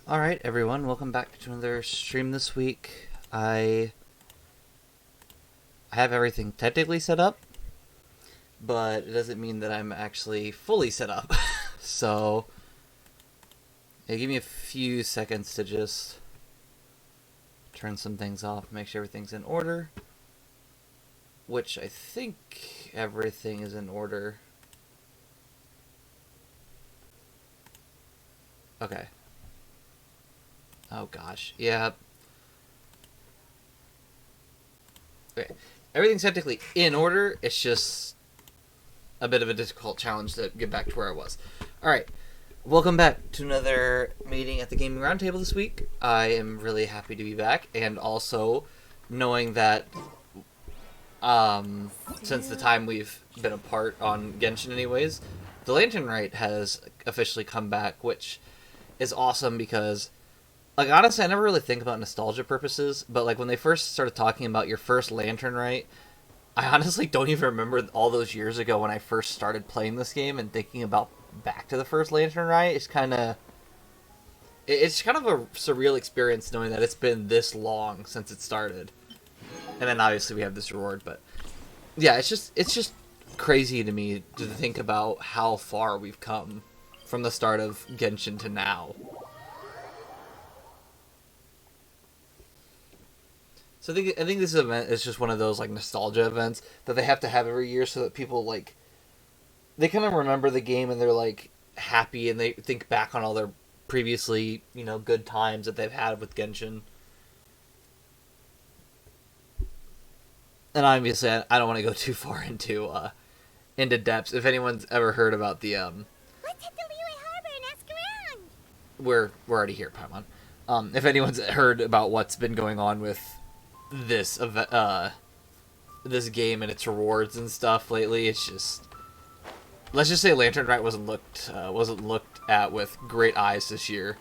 Alright, everyone, welcome back to another stream this week. I have everything technically set up, but it doesn't mean that I'm actually fully set up. So, yeah, give me a few seconds to just turn some things off, make sure everything's in order. Which I think everything is in order. Okay. Oh gosh, yeah. Okay. Everything's technically in order, it's just a bit of a difficult challenge to get back to where I was. Alright, welcome back to another meeting at the Gaming Roundtable this week. I am really happy to be back, and also knowing that since the time we've been apart on Genshin anyways, the Lantern Rite has officially come back, which is awesome because, like, honestly, I never really think about nostalgia purposes, but, like, when they first started talking about your first Lantern Rite, I honestly don't even remember all those years ago when I first started playing this game and thinking about back to the first Lantern Rite. It's kind of a surreal experience knowing that it's been this long since it started. And then obviously we have this reward, but yeah, it's just crazy to me to think about how far we've come from the start of Genshin to now. So I think this event is just one of those, like, nostalgia events that they have to have every year so that people, like, they kind of remember the game and they're, like, happy and they think back on all their previously, good times that they've had with Genshin. And obviously, I don't want to go too far into depths. If anyone's ever heard about the Let's hit the Liyue Harbor and ask around. we're already here, Paimon. If anyone's heard about what's been going on with this this game and its rewards and stuff lately, it's just, let's just say Lantern Rite wasn't looked at with great eyes this year.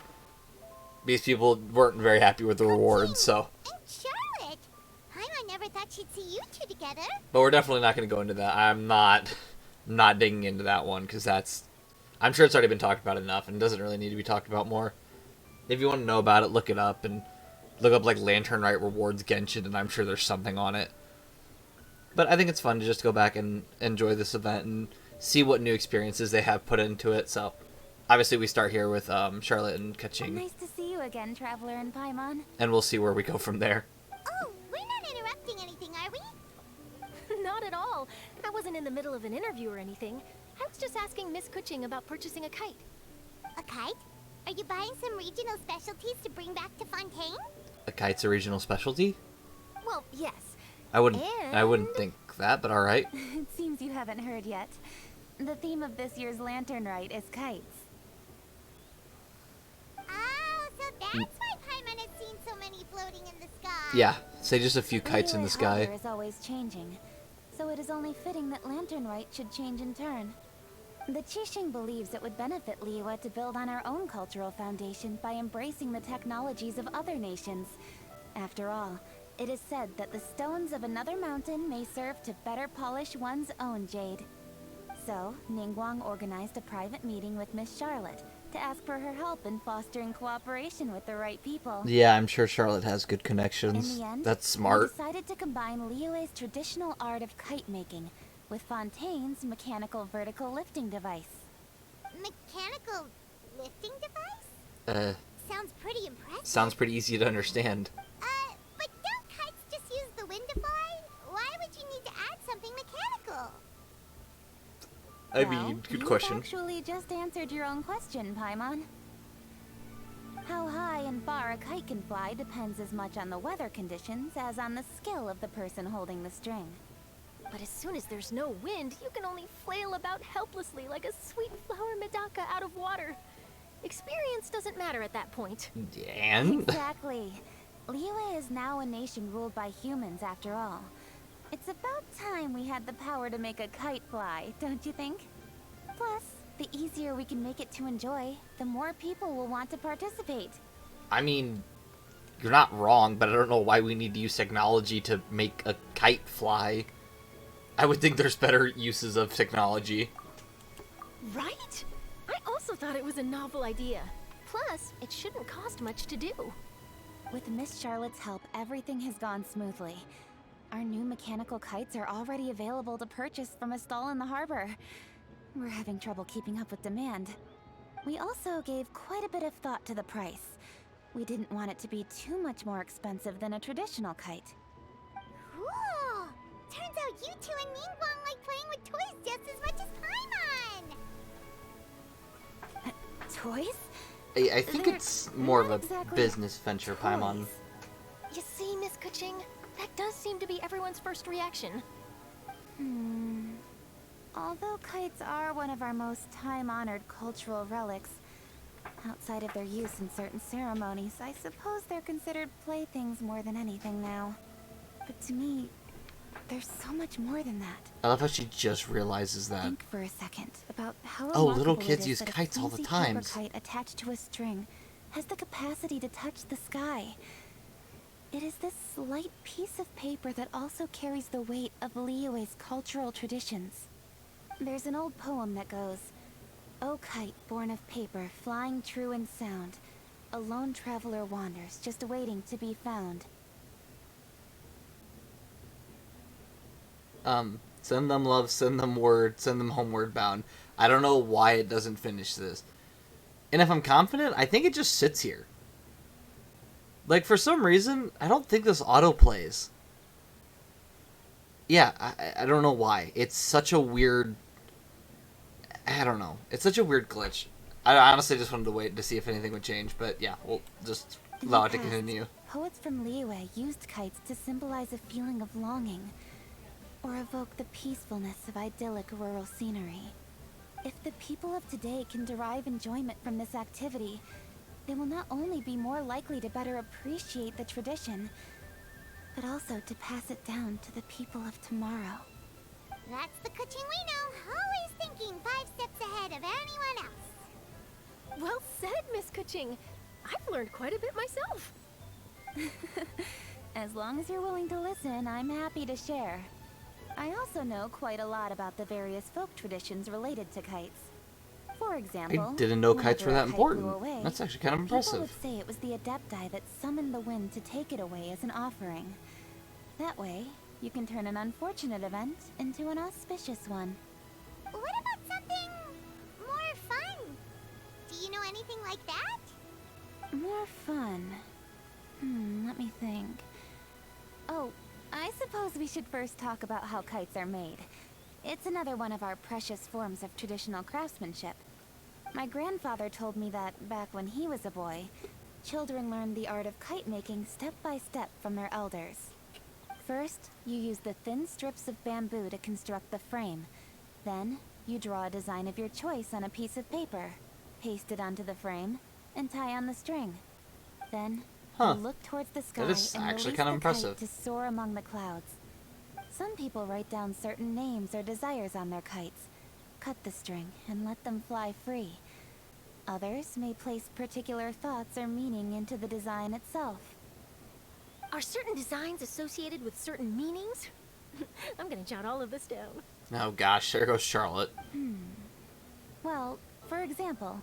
These people weren't very happy with the rewards, so. And Charlotte. I never thought she'd see you two together. But we're definitely not going to go into that. I'm not digging into that one because I'm sure it's already been talked about enough and doesn't really need to be talked about more. If you want to know about it, look it up and look up, like, Lantern Rite rewards Genshin, and I'm sure there's something on it. But I think it's fun to just go back and enjoy this event and see what new experiences they have put into it. So, obviously, we start here with Charlotte and Kaching. Nice to see you again, Traveler and Paimon. And we'll see where we go from there. Oh, we're not interrupting anything, are we? Not at all. I wasn't in the middle of an interview or anything. I was just asking Miss Kuching about purchasing a kite. A kite? Are you buying some regional specialties to bring back to Fontaine? A kite's a regional specialty? Well, yes. I wouldn't think that, but alright. It seems you haven't heard yet. The theme of this year's Lantern Rite is kites. Oh, so that's why Paimon has seen so many floating in the sky. Yeah, say just a few kites in the Liyue sky. Harbor is always changing, so it is only fitting that Lantern Rite should change in turn. The Qixing believes it would benefit Liyue to build on our own cultural foundation by embracing the technologies of other nations. After all, it is said that the stones of another mountain may serve to better polish one's own jade. So, Ningguang organized a private meeting with Miss Charlotte to ask for her help in fostering cooperation with the right people. Yeah, I'm sure Charlotte has good connections. In the end, That's smart. we decided to combine Liyue's traditional art of kite making with Fontaine's mechanical vertical lifting device. Mechanical lifting device? Sounds pretty impressive. Sounds pretty easy to understand. But don't kites just use the wind to fly? Why would you need to add something mechanical? I Well, mean, good you've question. actually just answered your own question, Paimon. How high and far a kite can fly depends as much on the weather conditions as on the skill of the person holding the string. But as soon as there's no wind, you can only flail about helplessly like a sweet flower medaka out of water. Experience doesn't matter at that point. And? Exactly. Liyue is now a nation ruled by humans, after all. It's about time we had the power to make a kite fly, don't you think? Plus, the easier we can make it to enjoy, the more people will want to participate. I mean, you're not wrong, but I don't know why we need to use technology to make a kite fly. I would think there's better uses of technology. Right? I also thought it was a novel idea. Plus, it shouldn't cost much to do. With Miss Charlotte's help, everything has gone smoothly. Our new mechanical kites are already available to purchase from a stall in the harbor. We're having trouble keeping up with demand. We also gave quite a bit of thought to the price. We didn't want it to be too much more expensive than a traditional kite. Cool! Turns out you two and Ningguang like playing with toys just as much as Paimon! Toys? I think They're it's more of not a exactly business venture, Paimon. toys. You see, Miss Kuching, that does seem to be everyone's first reaction. Although kites are one of our most time-honored cultural relics, outside of their use in certain ceremonies, I suppose they're considered playthings more than anything now. But to me, there's so much more than that. I love how she just realizes that. Think for a second about how Oh, little remarkable kids it is use that a kites all the flimsy time. paper kite attached to a string has the capacity to touch the sky. It is this light piece of paper that also carries the weight of Liyue's cultural traditions. There's an old poem that goes, "O kite born of paper, flying true in sound, a lone traveler wanders, just waiting to be found." Send them love, send them word, send them homeward bound. I don't know why it doesn't finish this. And if I'm confident, I think it just sits here. Like, for some reason, I don't think this autoplays. Yeah, I don't know why. It's such a weird... I don't know. It's such a weird glitch. I honestly just wanted to wait to see if anything would change, but yeah, we'll just In allow the it to past, continue. Poets from Liyue used kites to symbolize a feeling of longing, or evoke the peacefulness of idyllic rural scenery. If the people of today can derive enjoyment from this activity, they will not only be more likely to better appreciate the tradition, but also to pass it down to the people of tomorrow. That's the Kuching we know, always thinking 5 steps ahead of anyone else. Well said, Miss Kuching. I've learned quite a bit myself. As long as you're willing to listen, I'm happy to share. I also know quite a lot about the various folk traditions related to kites. For example, I didn't know kites were whenever that a kite flew important. away, That's actually kind of people impressive. would say it was the Adepti that summoned the wind to take it away as an offering. That way, you can turn an unfortunate event into an auspicious one. What about something more fun? Do you know anything like that? More fun. Let me think. Oh, I suppose we should first talk about how kites are made. It's another one of our precious forms of traditional craftsmanship. My grandfather told me that, back when he was a boy, children learned the art of kite making step by step from their elders. First, you use the thin strips of bamboo to construct the frame. Then, you draw a design of your choice on a piece of paper, paste it onto the frame, and tie on the string. Then, you look towards the sky is and actually release kind of the impressive. kite to soar among the clouds. Some people write down certain names or desires on their kites, cut the string, and let them fly free. Others may place particular thoughts or meaning into the design itself. Are certain designs associated with certain meanings? I'm gonna jot all of this down. Oh gosh, there goes Charlotte. Well, for example,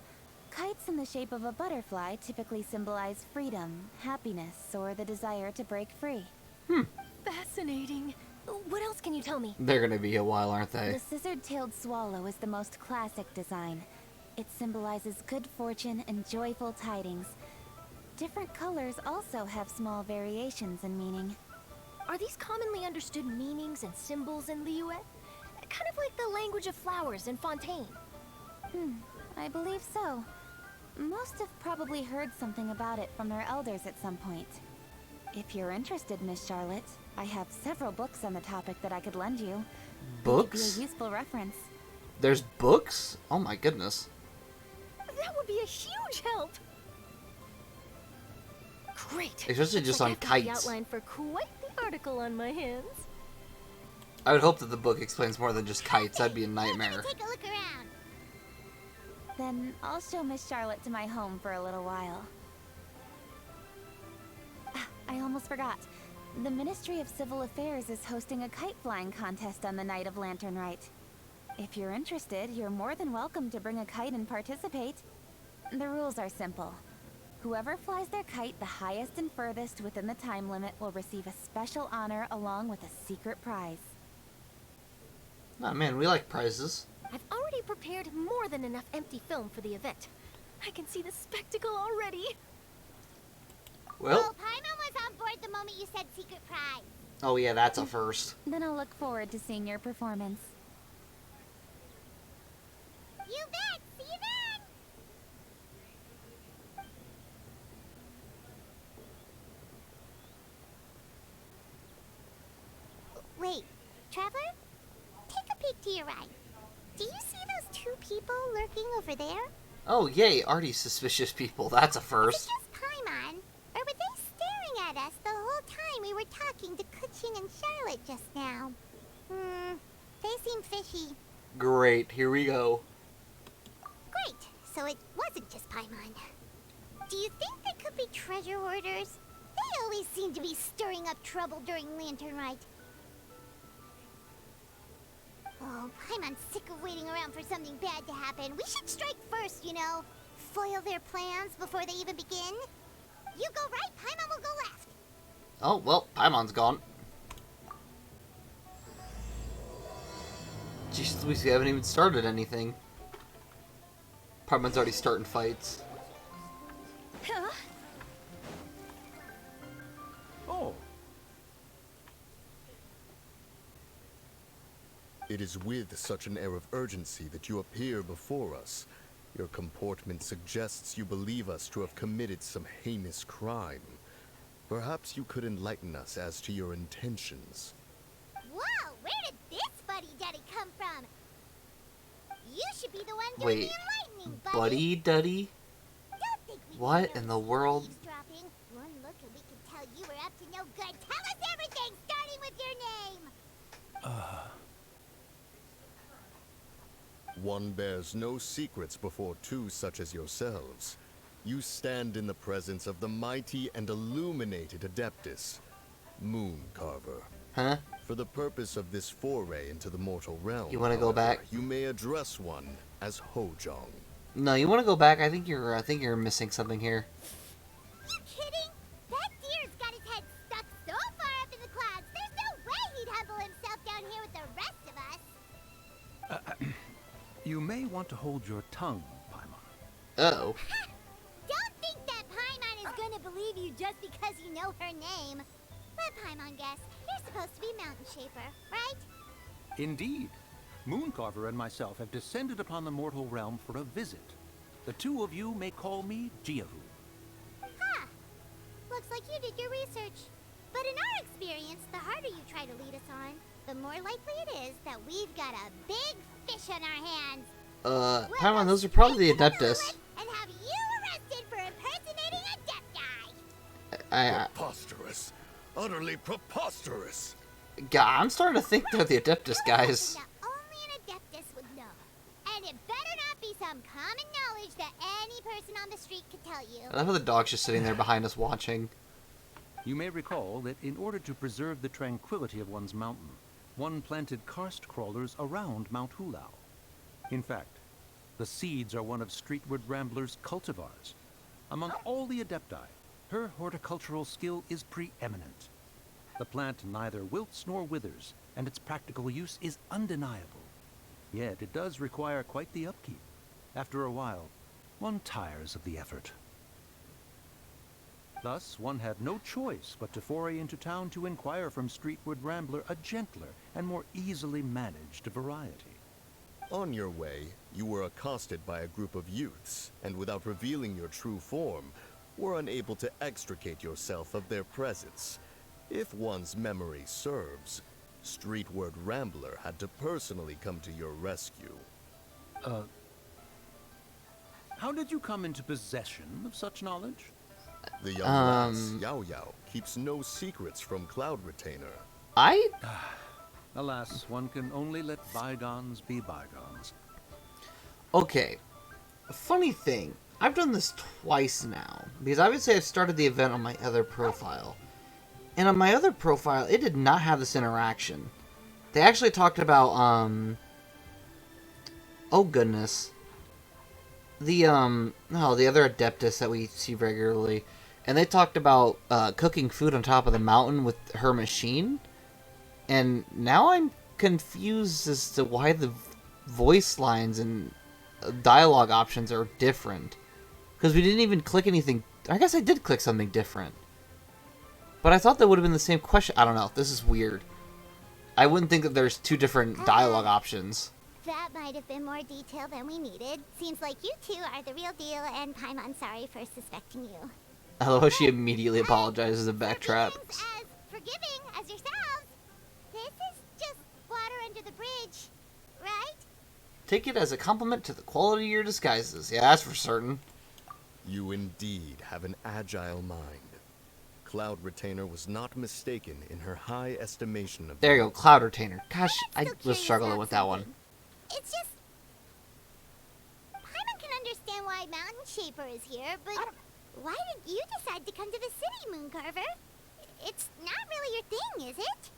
kites in the shape of a butterfly typically symbolize freedom, happiness, or the desire to break free. Fascinating. What else can you tell me? They're gonna be a while, aren't The they? scissor-tailed swallow is the most classic design. It symbolizes good fortune and joyful tidings. Different colors also have small variations in meaning. Are these commonly understood meanings and symbols in Liyue? Kind of like the language of flowers in Fontaine. I believe so. Most have probably heard something about it from their elders at some point. If you're interested, Miss Charlotte, I have several books on the topic that I could lend you. It could be Books? a useful reference. There's books? Oh my goodness. That would be a huge help. Great. Especially Looks just like on I've got kites. the outline for quite the article on my hands. I would hope that the book explains more than just kites. That'd be a We're nightmare. gonna take a look around. Then I'll show Miss Charlotte to my home for a little while. I almost forgot. The Ministry of Civil Affairs is hosting a kite flying contest on the night of Lantern Rite. If you're interested, you're more than welcome to bring a kite and participate. The rules are simple. Whoever flies their kite the highest and furthest within the time limit will receive a special honor along with a secret prize. Oh man, we like prizes. I've already prepared more than enough empty film for the event. I can see the spectacle already. Well, Paimon was on board the moment you said secret prize. oh yeah, that's a first. Then I'll look forward to seeing your performance. You bet! See you then! Wait, Traveler? Take a peek to your right. Do you see those two people lurking over there? Oh yay, already suspicious people. That's a Is it first. just Paimon? Or were they staring at us the whole time we were talking to Kuching and Charlotte just now? They seem fishy. Great, here we go. Great, so it wasn't just Paimon. Do you think they could be treasure hoarders? They always seem to be stirring up trouble during Lantern Rite. Oh, Paimon's sick of waiting around for something bad to happen. We should strike first, you know. Foil their plans before they even begin. You go right, Paimon will go left. Oh, well, Paimon's gone. Jeez Louise, we haven't even started anything. Paimon's already starting fights. Oh. It is with such an air of urgency that you appear before us. Your comportment suggests you believe us to have committed some heinous crime. Perhaps you could enlighten us as to your intentions. Whoa, where did this buddy-duddy come from? You should be the one doing Wait, the enlightening, Buddy Duddy? Don't think we What didn't in know the world? eavesdropping. One look and we can tell you were up to no good. Tell us everything, starting with your name. One bears no secrets before two such as yourselves. You stand in the presence of the mighty and illuminated Adeptus, Moon Carver. Huh? For the purpose of this foray into the mortal realm, You wanna go however, back? You may address one as Hojong. No, you want to go back? I think you're missing something here. You kidding? That deer's got his head stuck so far up in the clouds. There's no way he'd humble himself down here with the rest of us. You may want to hold your tongue, Paimon. Uh-oh. Don't think that Paimon is gonna believe you just because you know her name. Let Paimon guess. You're supposed to be Mountain Shaper, right? Indeed. Mooncarver and myself have descended upon the mortal realm for a visit. The two of you may call me Jiahu. Huh. Looks like you did your research. But in our experience, the harder you try to lead us on, the more likely it is that we've got a big fish on our hands. We'll Paimon, go those are probably the straight to Adeptus. Lilith and have you arrested for impersonating a Adepti. Preposterous. Utterly preposterous. God, I'm starting to think they're the Adeptus guys. Something that only an Adeptus would know. And it better not be some common knowledge that any person on the street could tell you. I love how the dog's just sitting there behind us watching. You may recall that in order to preserve the tranquility of one's mountain, one planted karst crawlers around Mount Hulao. In fact, the seeds are one of Streetward Rambler's cultivars. Among all the Adepti, her horticultural skill is preeminent. The plant neither wilts nor withers, and its practical use is undeniable. Yet it does require quite the upkeep. After a while, one tires of the effort. Thus, one had no choice but to foray into town to inquire from Streetward Rambler a gentler and more easily managed variety. On your way, you were accosted by a group of youths, and without revealing your true form, were unable to extricate yourself of their presence. If one's memory serves, Streetward Rambler had to personally come to your rescue. How did you come into possession of such knowledge? The young lass, Yao Yao, keeps no secrets from Cloud Retainer. Alas, one can only let bygones be bygones. Okay. A funny thing. I've done this twice now. Because obviously I've started the event on my other profile. And on my other profile, it did not have this interaction. They actually talked about, oh goodness. the other Adeptus that we see regularly, and they talked about cooking food on top of the mountain with her machine, and now I'm confused as to why the voice lines and dialogue options are different. Because we didn't even click anything. I guess I did click something different. But I thought that would have been the same question. I don't know. This is weird. I wouldn't think that there's two different dialogue options. That might have been more detail than we needed. Seems like you two are the real deal, and Paimon, sorry for suspecting you. I love how she immediately apologizes and backtraps. As forgiving as yourselves. This is just water under the bridge, right? Take it as a compliment to the quality of your disguises. Yeah, that's for certain. You indeed have an agile mind. Cloud Retainer was not mistaken in her high estimation of There you go, Cloud Retainer. Gosh, I was struggling with that one. It's just... Paimon can understand why Mountain Shaper is here, but why did you decide to come to the city, Mooncarver? It's not really your thing, is it?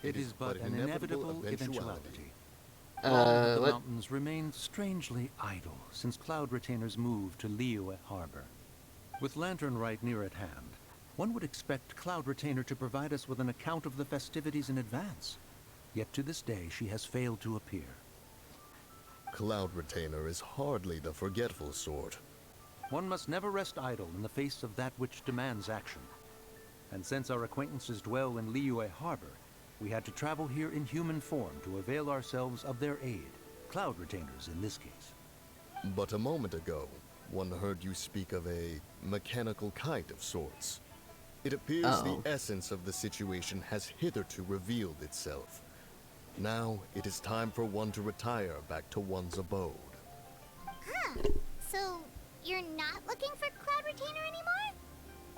It is but an inevitable eventuality. The What? mountains remained strangely idle since Cloud Retainer's move to Liyue Harbor. With Lantern Rite near at hand, one would expect Cloud Retainer to provide us with an account of the festivities in advance. Yet to this day, she has failed to appear. Cloud Retainer is hardly the forgetful sort. One must never rest idle in the face of that which demands action. And since our acquaintances dwell in Liyue Harbor, we had to travel here in human form to avail ourselves of their aid. Cloud Retainers in this case. But a moment ago, one heard you speak of a mechanical kite of sorts. It appears the essence of the situation has hitherto revealed itself. Now, it is time for one to retire back to one's abode. Huh. So, you're not looking for Cloud Retainer anymore?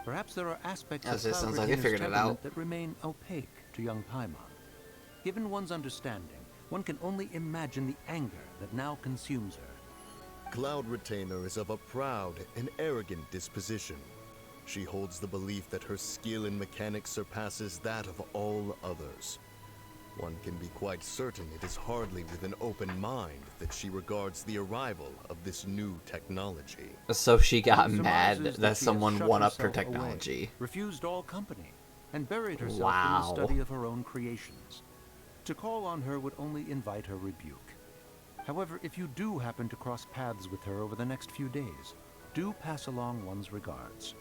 Perhaps there are aspects As of it Cloud sounds like they Retainer's figured it temperament out. that remain opaque to young Paimon. Given one's understanding, one can only imagine the anger that now consumes her. Cloud Retainer is of a proud and arrogant disposition. She holds the belief that her skill in mechanics surpasses that of all others. One can be quite certain it is hardly with an open mind that she regards the arrival of this new technology. So she got One mad surmises that she has someone shut one-upped her herself away, technology. refused all company, and buried herself in Wow. the study of her own creations. To call on her would only invite her rebuke. However, if you do happen to cross paths with her over the next few days, do pass along one's regards.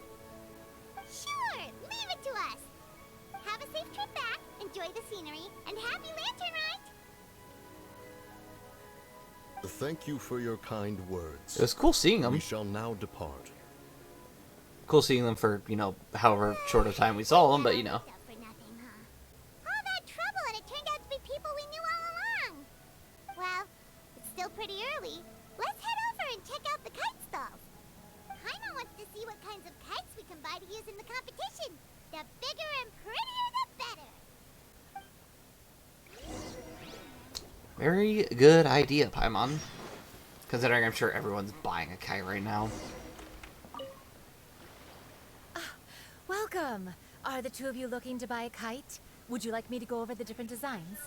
Sure, leave it to us. Have a safe trip back, enjoy the scenery, and happy Lantern Rite! Thank you for your kind words. It was cool seeing them. We shall now depart. Cool seeing them for, however short a time we saw them, but For nothing, huh? All that trouble, and it turned out to be people we knew all along. Well, it's still pretty early. Let's head over and check out the kite stalls. Paimon wants to see what kinds of kites we can buy to use in the competition. The bigger and prettier, the better. Very good idea, Paimon. Considering I'm sure everyone's buying a kite right now. Welcome! Are the two of you looking to buy a kite? Would you like me to go over the different designs?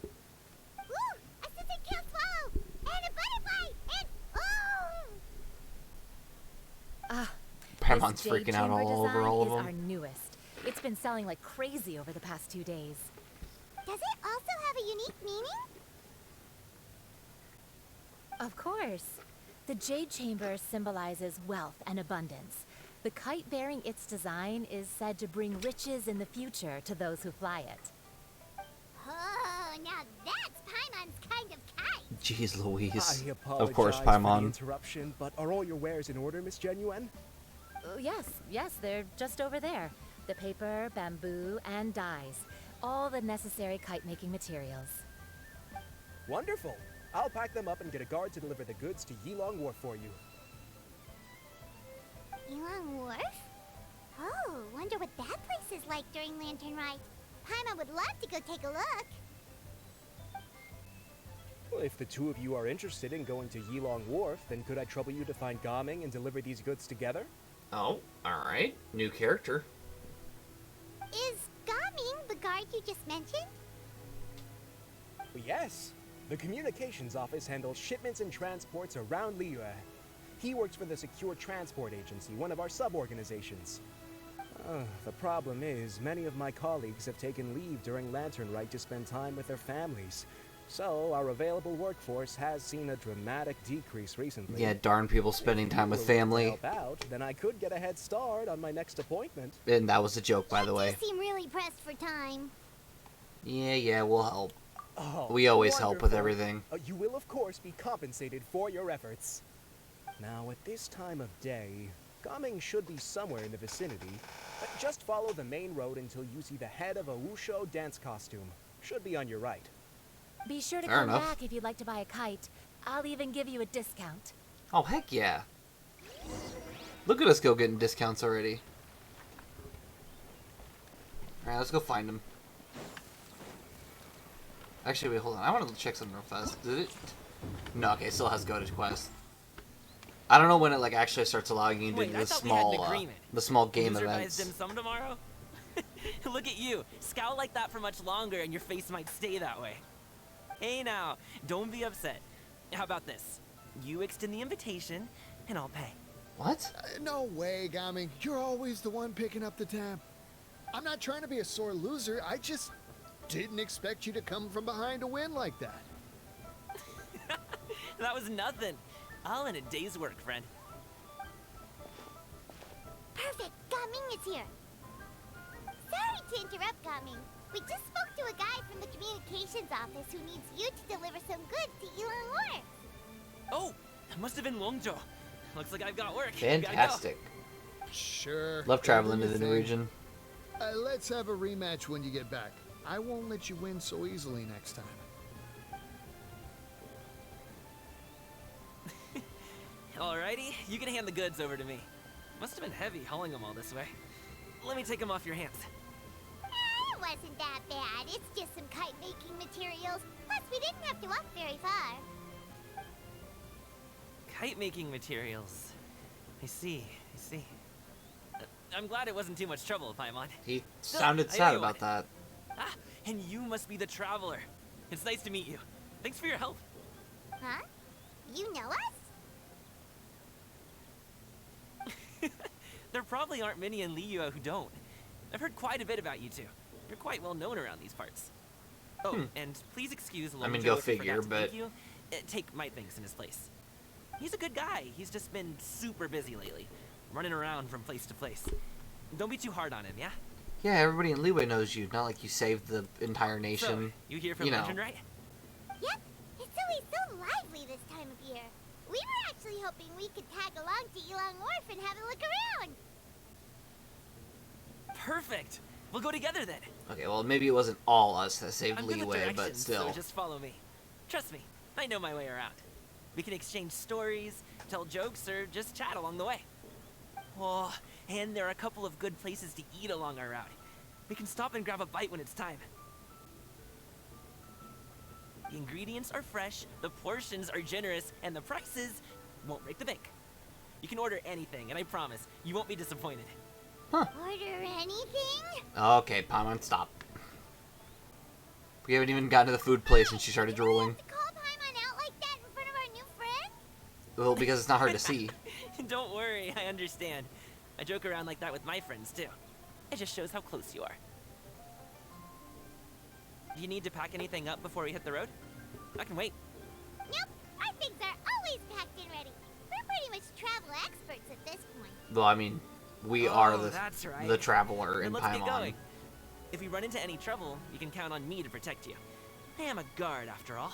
Ooh, a scissor tail swallow, and a butterfly, and oh! Paimon's This freaking jade out chamber all over design all of is them. our newest. It's been selling like crazy over the past 2 days. Does it also have a unique meaning? Of course. The jade chamber symbolizes wealth and abundance. The kite bearing its design is said to bring riches in the future to those who fly it. Oh, now that's Paimon's kind of kite. Jeez Louise. I apologize Of course, for the Paimon. interruption, but are all your wares in order, Miss Genuine? Yes, they're just over there. The paper, bamboo, and dyes. All the necessary kite-making materials. Wonderful. I'll pack them up and get a guard to deliver the goods to Yilong Wharf for you. Yilong Wharf? Oh, wonder what that place is like during Lantern Rite. Paimon would love to go take a look. Well, if the two of you are interested in going to Yilong Wharf, then could I trouble you to find Gaming and deliver these goods together? Oh, alright. New character. Is Gaming the guard you just mentioned? Yes. The communications office handles shipments and transports around Liyue. He works for the Secure Transport Agency, one of our sub-organizations. The problem is, many of my colleagues have taken leave during Lantern Rite to spend time with their families. So, our available workforce has seen a dramatic decrease recently. Yeah, darn people spending time with family. Help out, then I could get a head start on my next appointment. And that was a joke, by the way. You seem really pressed for time. Yeah, we'll help. Oh, We always help with wonderful. everything. You will, of course, be compensated for your efforts. Now, at this time of day, Gaming should be somewhere in the vicinity. Just follow the main road until you see the head of a Wushu dance costume. Should be on your right. Be sure to Fair come enough. back if you'd like to buy a kite. I'll even give you a discount. Oh, heck yeah. Look at us go getting discounts already. Alright, let's go find him. Actually, wait, hold on. I want to check something real fast. Did it? No, okay, it still has go to quest. I don't know when it like actually starts allowing you to do Wait, I the thought we had an small, agreement. the small game Loser buys events. dim sum tomorrow? Look at you. Scowl like that for much longer and your face might stay that way. Hey now, don't be upset. How about this? You extend the invitation, and I'll pay. What? No way, Gaming. You're always the one picking up the tab. I'm not trying to be a sore loser. I just didn't expect you to come from behind to win like that. That was nothing. All in a day's work, friend. Perfect, Gaming is here. Sorry to interrupt, Gaming. We just spoke to a guy from the communications office who needs you to deliver some goods to Yilan Wharf. Oh, that must have been Longzhou. Looks like I've got work. Gotta go. Fantastic. Sure. Love traveling to Whatever the you new think. region. Let's have a rematch when you get back. I won't let you win so easily next time. Alrighty, you can hand the goods over to me. Must have been heavy hauling them all this way. Let me take them off your hands. It wasn't that bad. It's just some kite-making materials. Plus, we didn't have to walk very far. Kite making materials. I see. I'm glad it wasn't too much trouble, Paimon. He Still, sounded I sad owe you about that. Ah, and you must be the traveler. It's nice to meet you. Thanks for your help. Huh? You know us? There probably aren't many in Liyue who don't. I've heard quite a bit about you two. You're quite well known around these parts. Oh, and please excuse Longzhou I mean, go if I forgot figure, to but- thank you. Take my thanks in his place. He's a good guy. He's just been super busy lately, running around from place to place. Don't be too hard on him, yeah? Yeah, everybody in Liyue knows you. Not like you saved the entire So, nation. you here from you know. Lantern Rite? Yep. It's always so lively this time of year. We were actually hoping we could tag along to Yilan Wharf and have a look around. Perfect. We'll go together then. Okay, well, maybe it wasn't all us that saved I'm good with Liyue, but directions, still. so just follow me. Trust me, I know my way around. We can exchange stories, tell jokes, or just chat along the way. Oh, and there are a couple of good places to eat along our route. We can stop and grab a bite when it's time. The ingredients are fresh, the portions are generous, and the prices won't break the bank. You can order anything, and I promise, you won't be disappointed. Order anything? Okay, Paimon, stop. We haven't even gotten to the food place and she started drooling. To call Paimon out like that in front of our new friend? Well, because it's not hard to see. Don't worry, I understand. I joke around like that with my friends, too. It just shows how close you are. Do you need to pack anything up before we hit the road? I can wait. Nope. Our things are always packed and ready. We're pretty much travel experts at this point. Well, I mean, we Oh, are that's right. the traveler Then in let's get Paimon. going. If we run into any trouble, you can count on me to protect you. I am a guard, after all.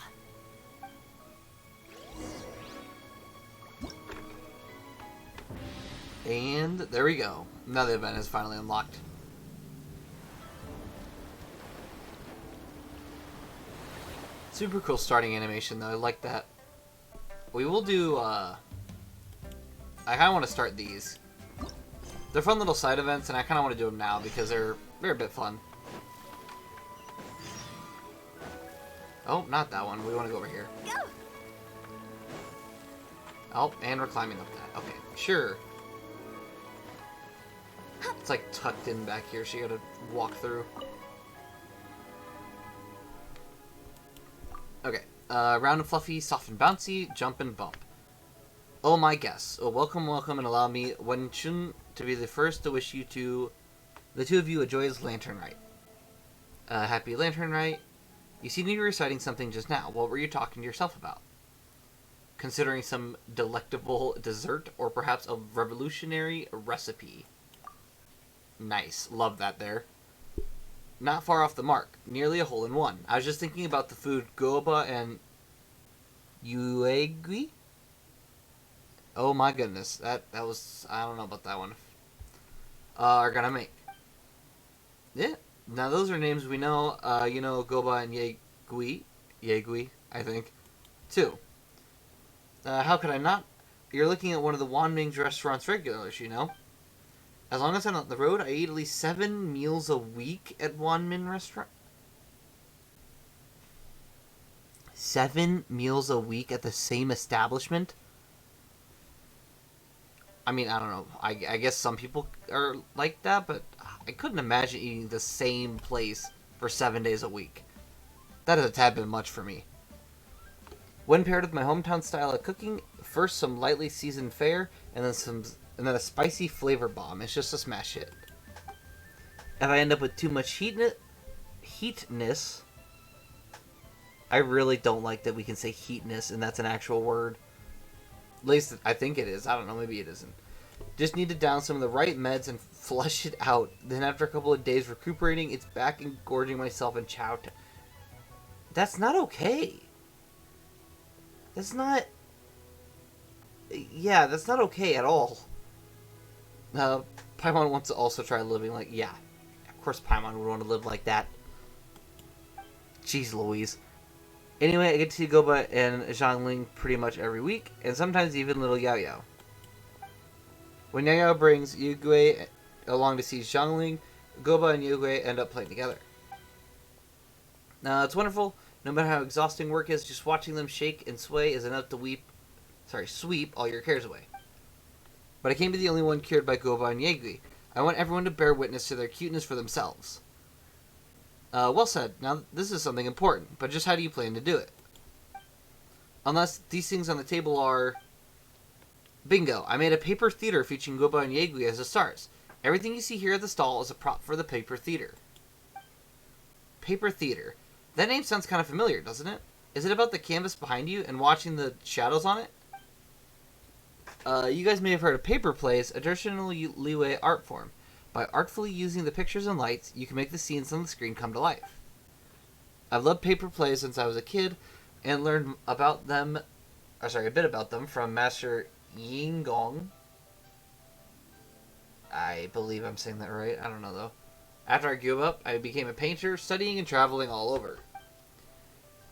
And there we go. Now the event is finally unlocked. Super cool starting animation though, I like that. We will do, I kinda want to start these. They're fun little side events and I kinda want to do them now because they're a bit fun. Oh, not that one. We want to go over here. Go! Oh, and we're climbing up that. Okay, sure. It's like tucked in back here, so you gotta walk through. Round and fluffy, soft and bouncy, jump and bump. Oh my guests, welcome, welcome, and allow me, Wenchun, to be the first to wish the two of you a joyous Lantern Rite. Happy Lantern Rite. You seem to be reciting something just now. What were you talking to yourself about? Considering some delectable dessert, or perhaps a revolutionary recipe. Nice. Love that there. Not far off the mark. Nearly a hole-in-one. I was just thinking about the food goba and uegui. Oh my goodness. That was... I don't know about that one. Are gonna make. Yeah. Now those are names we know. You know goba and yegui. Yegui, I think. Too. How could I not? You're looking at one of the Wanming's restaurants regularly, you know? As long as I'm on the road, I eat at least 7 meals a week at Wanmin restaurant. 7 meals a week at the same establishment? I mean, I don't know. I guess some people are like that, but I couldn't imagine eating the same place for 7 days a week. That is a tad bit much for me. When paired with my hometown style of cooking, first some lightly seasoned fare, and then a spicy flavor bomb. It's just a smash hit. If I end up with too much heatness, I really don't like that we can say heatness, and that's an actual word. At least I think it is. I don't know. Maybe it isn't. Just need to down some of the right meds and flush it out. Then after a couple of days recuperating, it's back and gorging myself in chow. That's not okay. That's not... Yeah, that's not okay at all. Paimon wants to also try living like... Yeah, of course Paimon would want to live like that. Jeez Louise. Anyway, I get to see Goba and Zhangling pretty much every week, and sometimes even little Yao Yao. When Yao Yao brings Yugui along to see Zhangling, Goba and Yugui end up playing together. Now, it's wonderful. No matter how exhausting work is, just watching them shake and sway is enough to sweep all your cares away. But I can't be the only one cured by Goba and Yegui. I want everyone to bear witness to their cuteness for themselves. Well said. Now, this is something important, but just how do you plan to do it? Unless these things on the table are... Bingo! I made a paper theater featuring Goba and Yegui as the stars. Everything you see here at the stall is a prop for the paper theater. Paper theater. That name sounds kind of familiar, doesn't it? Is it about the canvas behind you and watching the shadows on it? You guys may have heard of paper plays, a traditional Liyue art form. By artfully using the pictures and lights, you can make the scenes on the screen come to life. I've loved paper plays since I was a kid, and learned a bit about them from Master Yingong. I believe I'm saying that right. I don't know, though. After I grew up, I became a painter, studying and traveling all over.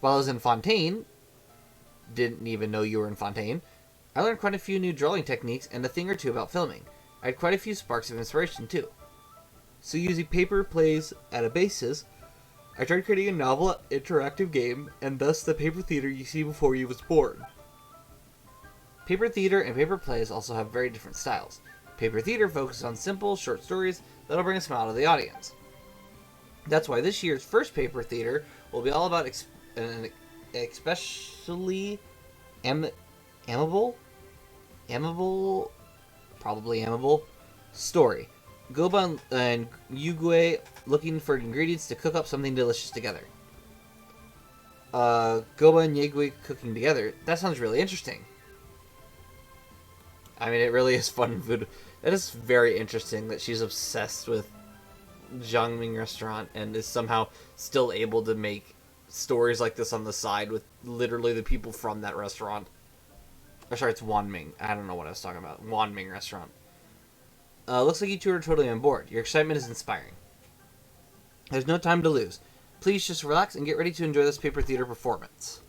While I was in Fontaine, didn't even know you were in Fontaine, I learned quite a few new drawing techniques and a thing or two about filming. I had quite a few sparks of inspiration, too. So using paper plays at a basis, I tried creating a novel interactive game, and thus the paper theater you see before you was born. Paper theater and paper plays also have very different styles. Paper theater focuses on simple, short stories that'll bring a smile to the audience. That's why this year's first paper theater will be all about an especially amable story. Goba and Yugui looking for ingredients to cook up something delicious together. Goba and Yegui cooking together. That sounds really interesting. I mean, it really is fun food. That is very interesting that she's obsessed with Zhangming Restaurant and is somehow still able to make stories like this on the side with literally the people from that restaurant. Or sorry, it's Wanming. I don't know what I was talking about. Wanming Restaurant. Looks like you two are totally on board. Your excitement is inspiring. There's no time to lose. Please just relax and get ready to enjoy this paper theater performance.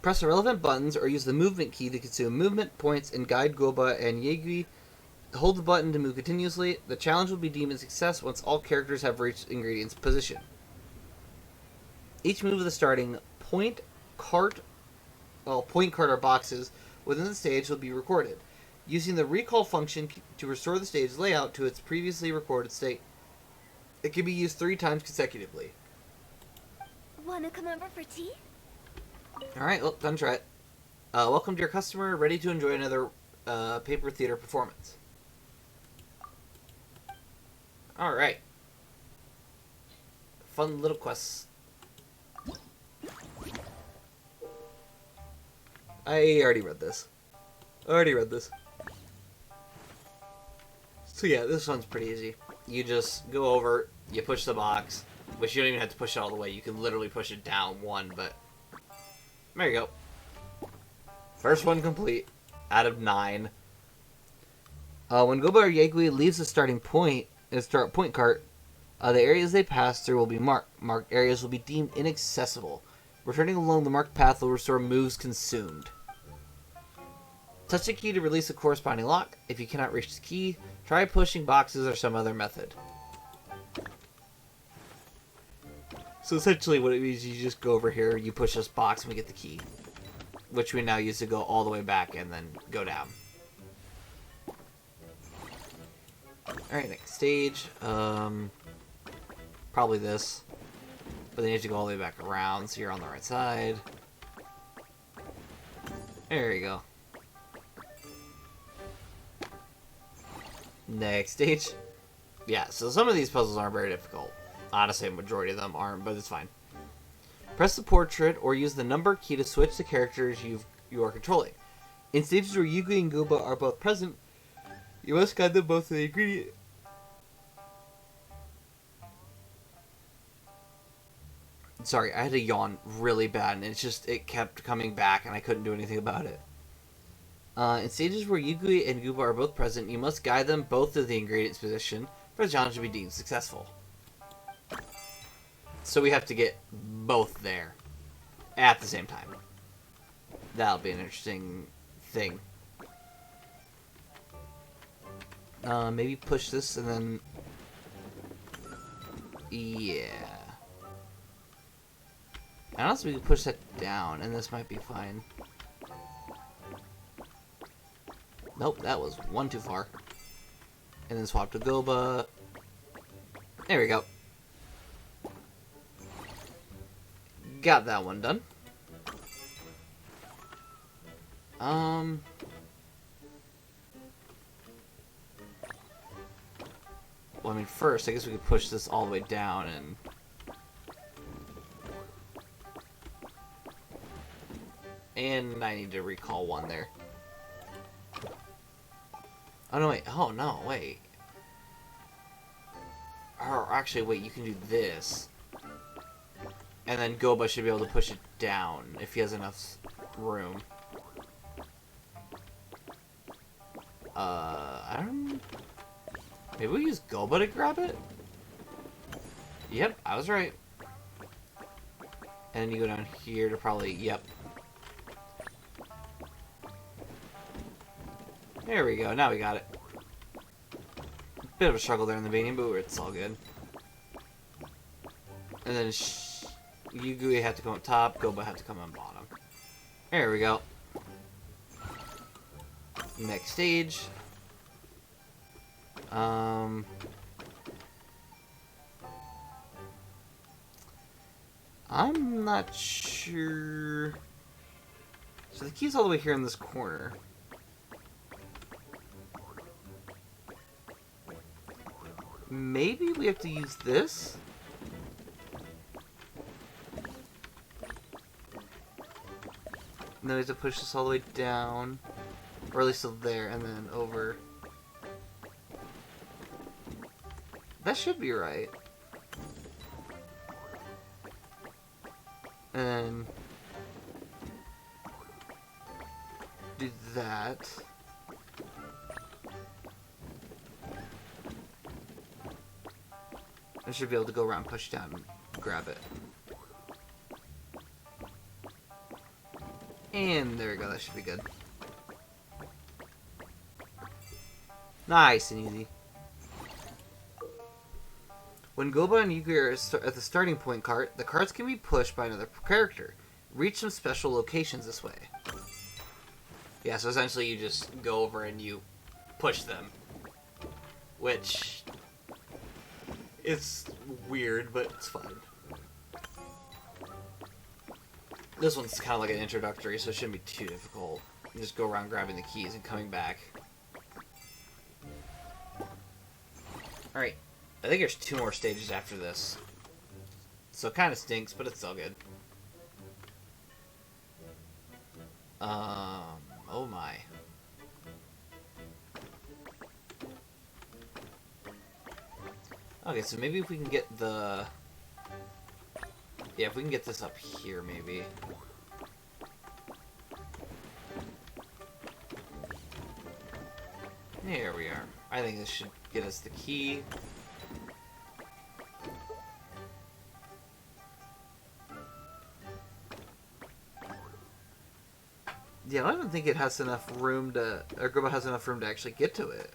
Press the relevant buttons or use the movement key to consume movement points and guide Goba and Yegui. Hold the button to move continuously. The challenge will be deemed a success once all characters have reached ingredients position. Each move of the starting point cart or boxes within the stage will be recorded, using the recall function to restore the stage layout to its previously recorded state. It can be used 3 times consecutively. Wanna come over for tea? Alright, well, done try it. Welcome to your customer, ready to enjoy another paper theater performance. Alright. Fun little quests. I already read this. So yeah, this one's pretty easy. You just go over, you push the box, which you don't even have to push it all the way. You can literally push it down one, but... There you go. First one complete. Out of 9. When Goba or Yagui leaves the starting point, point cart, the areas they pass through will be marked. Marked areas will be deemed inaccessible. Returning along the marked path will restore moves consumed. Touch the key to release the corresponding lock. If you cannot reach the key, try pushing boxes or some other method. So essentially what it means is you just go over here, you push this box, and we get the key. Which we now use to go all the way back and then go down. Alright, next stage. Probably this. But then you have to go all the way back around, so you're on the right side. There you go. Next stage. Yeah, so some of these puzzles aren't very difficult. Honestly, a majority of them aren't, but it's fine. Press the portrait or use the number key to switch the characters you are controlling. In stages where Yugui and Gooba are both present, you must guide them both to the ingredient. Sorry, I had to yawn really bad, and it kept coming back, and I couldn't do anything about it. In stages where Yugui and Gooba are both present, you must guide them both to the ingredient's position for the challenge to be deemed successful. So we have to get both there at the same time. That'll be an interesting thing. Maybe push this and then... Yeah. And also we can push that down and this might be fine. Nope, that was one too far. And then swap to Goba. There we go. Got that one done. Well, I mean, first, I guess we could push this all the way down and... And I need to recall one there. Oh, no, wait. Oh, no, wait. Or, actually, wait, you can do this. And then Goba should be able to push it down if he has enough room. I don't... Maybe we use Goba to grab it? Yep, I was right. And then you go down here to probably... Yep. There we go, now we got it. Bit of a struggle there in the beginning, but it's all good. And then Yugui had to come up top, Goba had to come on bottom. There we go. Next stage. I'm not sure. So the key's all the way here in this corner. Maybe we have to use this? And then we have to push this all the way down. Or at least till there, and then over. That should be right. And then do that. I should be able to go around, push down, and grab it. And there we go, that should be good. Nice and easy. When Goba and Yugui are at the starting point cart, the carts can be pushed by another character. Reach some special locations this way. Yeah, so essentially you just go over and you push them. Which... it's weird, but it's fun. This one's kind of like an introductory, so it shouldn't be too difficult. You just go around grabbing the keys and coming back. Alright, I think there's 2 more stages after this. So it kind of stinks, but it's still good. Oh my. Okay, so maybe if we can get the... Yeah, if we can get this up here, maybe. There we are. I think this should get us the key. Yeah, I don't think it has enough room to... Or Goba has enough room to actually get to it.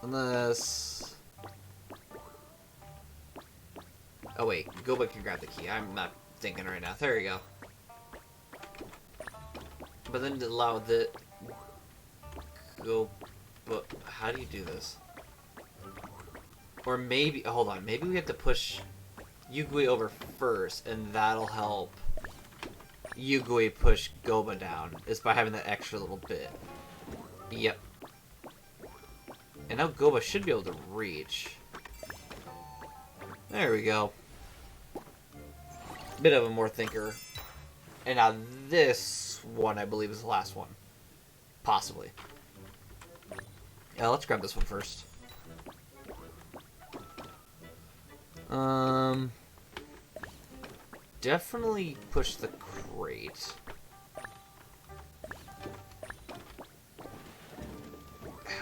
Unless... Oh wait, Goba can grab the key. I'm not thinking right now. There you go. But then to allow the... Go... But how do you do this? Or maybe... Hold on. Maybe we have to push Yugui over first, and that'll help Yugui push Goba down. Is by having that extra little bit. Yep. And now Goba should be able to reach. There we go. Bit of a more thinker. And now this one, I believe, is the last one. Possibly. Yeah, let's grab this one first. Definitely push the crate.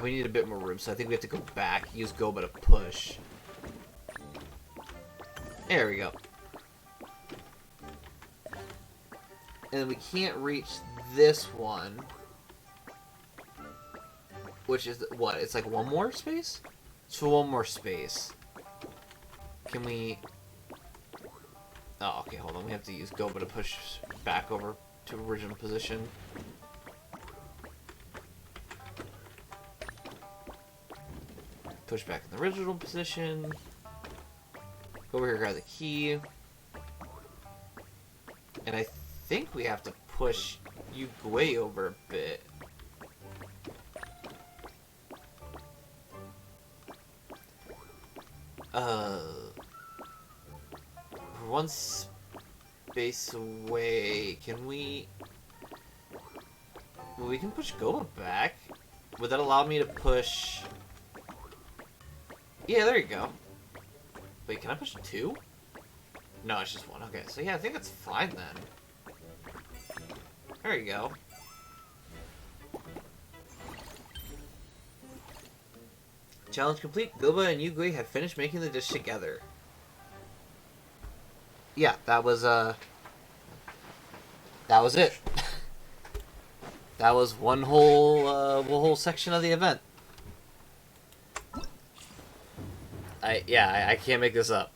We need a bit more room, so I think we have to go back, use Goba to push. There we go. And then we can't reach this one. Which is, what? It's like one more space? So one more space. Can we... Oh, okay, hold on. We have to use Goba to push back over to original position. Push back in the original position. Go over here, grab the key. And I think we have to push Yugui over a bit. One space away. Can we... Well, we can push Goba back. Would that allow me to push... Yeah, there you go. Wait, can I push 2? No, it's just 1. Okay, so yeah, I think it's fine then. There you go. Challenge complete. Goba and Yugui have finished making the dish together. Yeah, that was it. That was one whole section of the event. I can't make this up.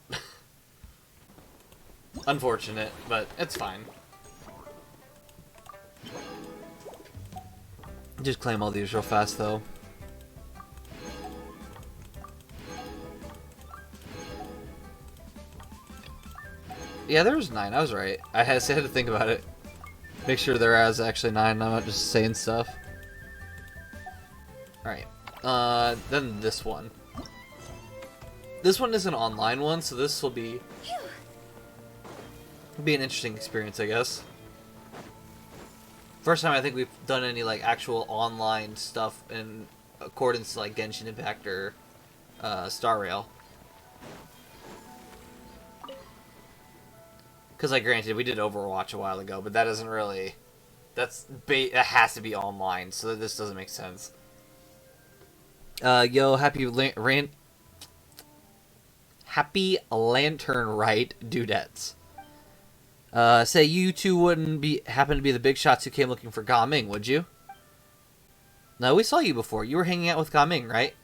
Unfortunate, but it's fine. Just claim all these real fast, though. Yeah, there was 9. I was right. I had to think about it. Make sure there is actually 9. I'm not just saying stuff. Alright. Then this one. This one is an online one, so this will be an interesting experience, I guess. First time I think we've done any like actual online stuff in accordance to like Genshin Impact or Star Rail. Because, like, granted, we did Overwatch a while ago, but that doesn't really... that has to be online, so this doesn't make sense. Yo, happy Lantern Rite dudettes. Say you two wouldn't happen to be the big shots who came looking for Ga Ming, would you? No, we saw you before. You were hanging out with Ga Ming, right?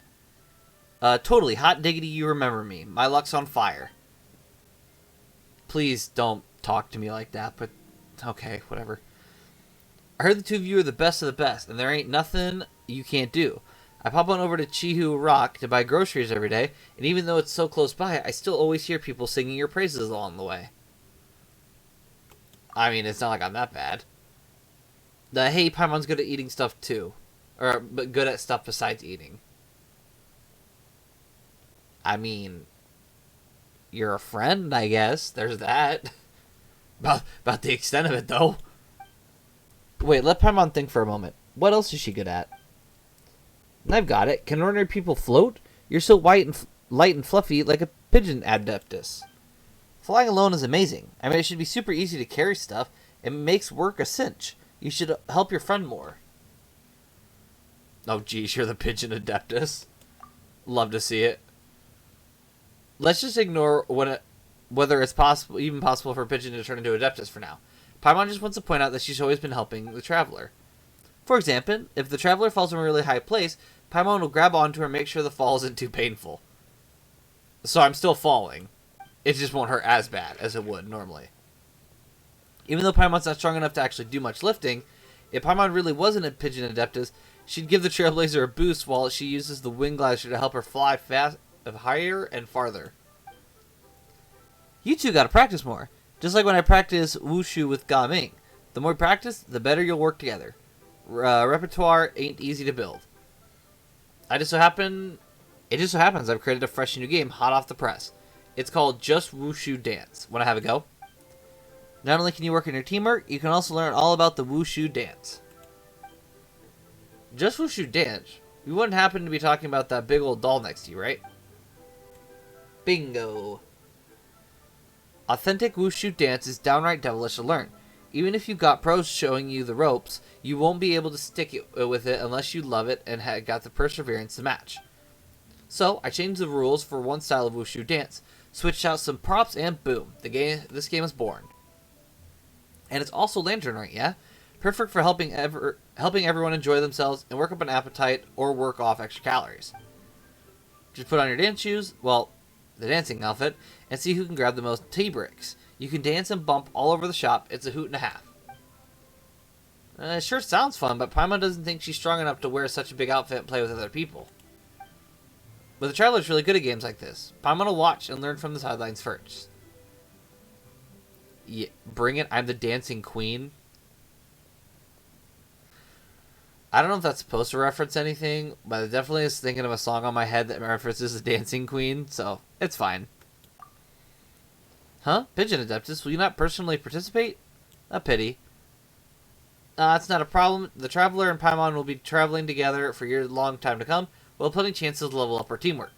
Totally. Hot diggity, you remember me. My luck's on fire. Please don't talk to me like that, but okay, whatever. I heard the two of you are the best of the best, and there ain't nothing you can't do. I pop on over to Chihu Rock to buy groceries every day, and even though it's so close by, I still always hear people singing your praises along the way. I mean, it's not like I'm that bad. The hey, Paimon's good at eating stuff too. But good at stuff besides eating. I mean, you're a friend, I guess. There's that. About the extent of it, though. Wait, let Paimon think for a moment. What else is she good at? I've got it. Can ordinary people float? You're so light and fluffy, like a pigeon adeptus. Flying alone is amazing. I mean, it should be super easy to carry stuff. It makes work a cinch. You should help your friend more. Oh, geez, you're the pigeon adeptus. Love to see it. Let's just ignore whether it's even possible for a pigeon to turn into adeptus for now. Paimon just wants to point out that she's always been helping the traveler. For example, if the traveler falls from a really high place, Paimon will grab onto her and make sure the fall isn't too painful. So I'm still falling. It just won't hurt as bad as it would normally. Even though Paimon's not strong enough to actually do much lifting, if Paimon really wasn't a pigeon adeptus, she'd give the trailblazer a boost while she uses the wing glider to help her fly higher and farther. You two gotta practice more. Just like when I practice wushu with Ga Ming. The more you practice, the better you'll work together. Repertoire ain't easy to build. It just so happens I've created a fresh new game hot off the press. It's called Just Wushu Dance. Wanna have a go? Not only can you work on your teamwork, you can also learn all about the wushu dance. Just Wushu Dance? You wouldn't happen to be talking about that big old doll next to you, right? Bingo. Authentic wushu dance is downright devilish to learn. Even if you've got pros showing you the ropes, you won't be able to stick with it unless you love it and got the perseverance to match. So, I changed the rules for one style of wushu dance, switched out some props, and boom, this game is born. And it's also Lantern Rite, yeah? Perfect for helping everyone enjoy themselves and work up an appetite or work off extra calories. Just put on your dance shoes, well, the dancing outfit, and see who can grab the most T-bricks. You can dance and bump all over the shop. It's a hoot and a half. It sure sounds fun, but Paimon doesn't think she's strong enough to wear such a big outfit and play with other people. But the Traveler's really good at games like this. Paimon will watch and learn from the sidelines first. Yeah, bring it, I'm the dancing queen. I don't know if that's supposed to reference anything, but it definitely is thinking of a song on my head that references the dancing queen, so it's fine. Huh? Pigeon Adeptus, will you not personally participate? A pity. It's not a problem. The Traveler and Paimon will be traveling together for a long time to come, while plenty chances to level up our teamwork.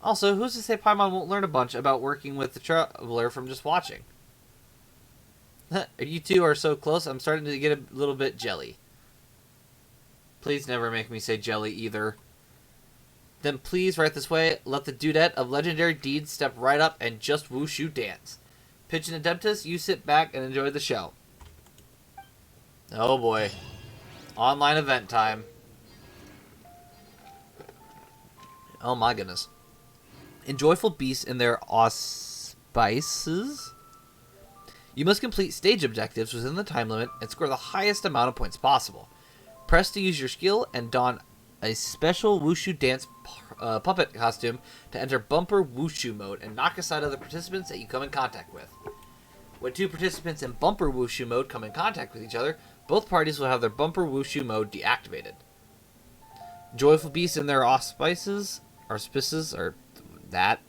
Also, who's to say Paimon won't learn a bunch about working with the Traveler from just watching? You two are so close, I'm starting to get a little bit jelly. Please never make me say jelly either. Then please, right this way, let the dudette of legendary deeds step right up and just wushu dance. Pigeon Adeptus, you sit back and enjoy the show. Oh boy. Online event time. Oh my goodness. Enjoyful beasts in their auspices. You must complete stage objectives within the time limit and score the highest amount of points possible. Press to use your skill and don a special wushu dance puppet costume to enter bumper wushu mode and knock aside other participants that you come in contact with. When two participants in bumper wushu mode come in contact with each other, both parties will have their bumper wushu mode deactivated. Joyful beasts in their auspices, or that,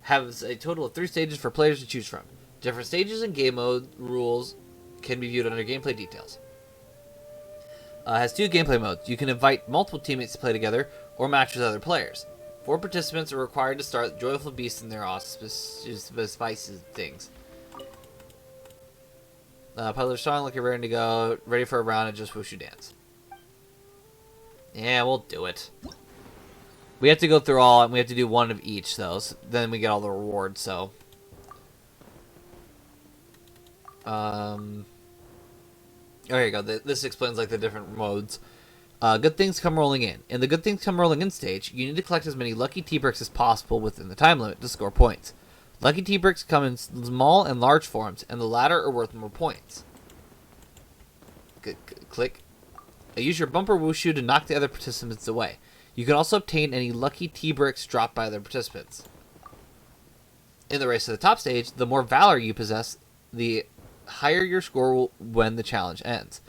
have a total of 3 stages for players to choose from. Different stages and game mode rules can be viewed under gameplay details. Has 2 gameplay modes. You can invite multiple teammates to play together or match with other players. 4 participants are required to start Joyful Beasts in their auspices things. Public song, looking ready to go, ready for a round and just wushu dance. Yeah, we'll do it. We have to go through all, and we have to do one of each, though. So then we get all the rewards, so. Oh, here you go. This explains, like, the different modes. Good things come rolling in. In the good things come rolling in stage, you need to collect as many lucky T-bricks as possible within the time limit to score points. Lucky T-bricks come in small and large forms, and the latter are worth more points. Click. Use your bumper wushu to knock the other participants away. You can also obtain any lucky T-bricks dropped by other participants. In the race to the top stage, the more valor you possess, the higher your score when the challenge ends.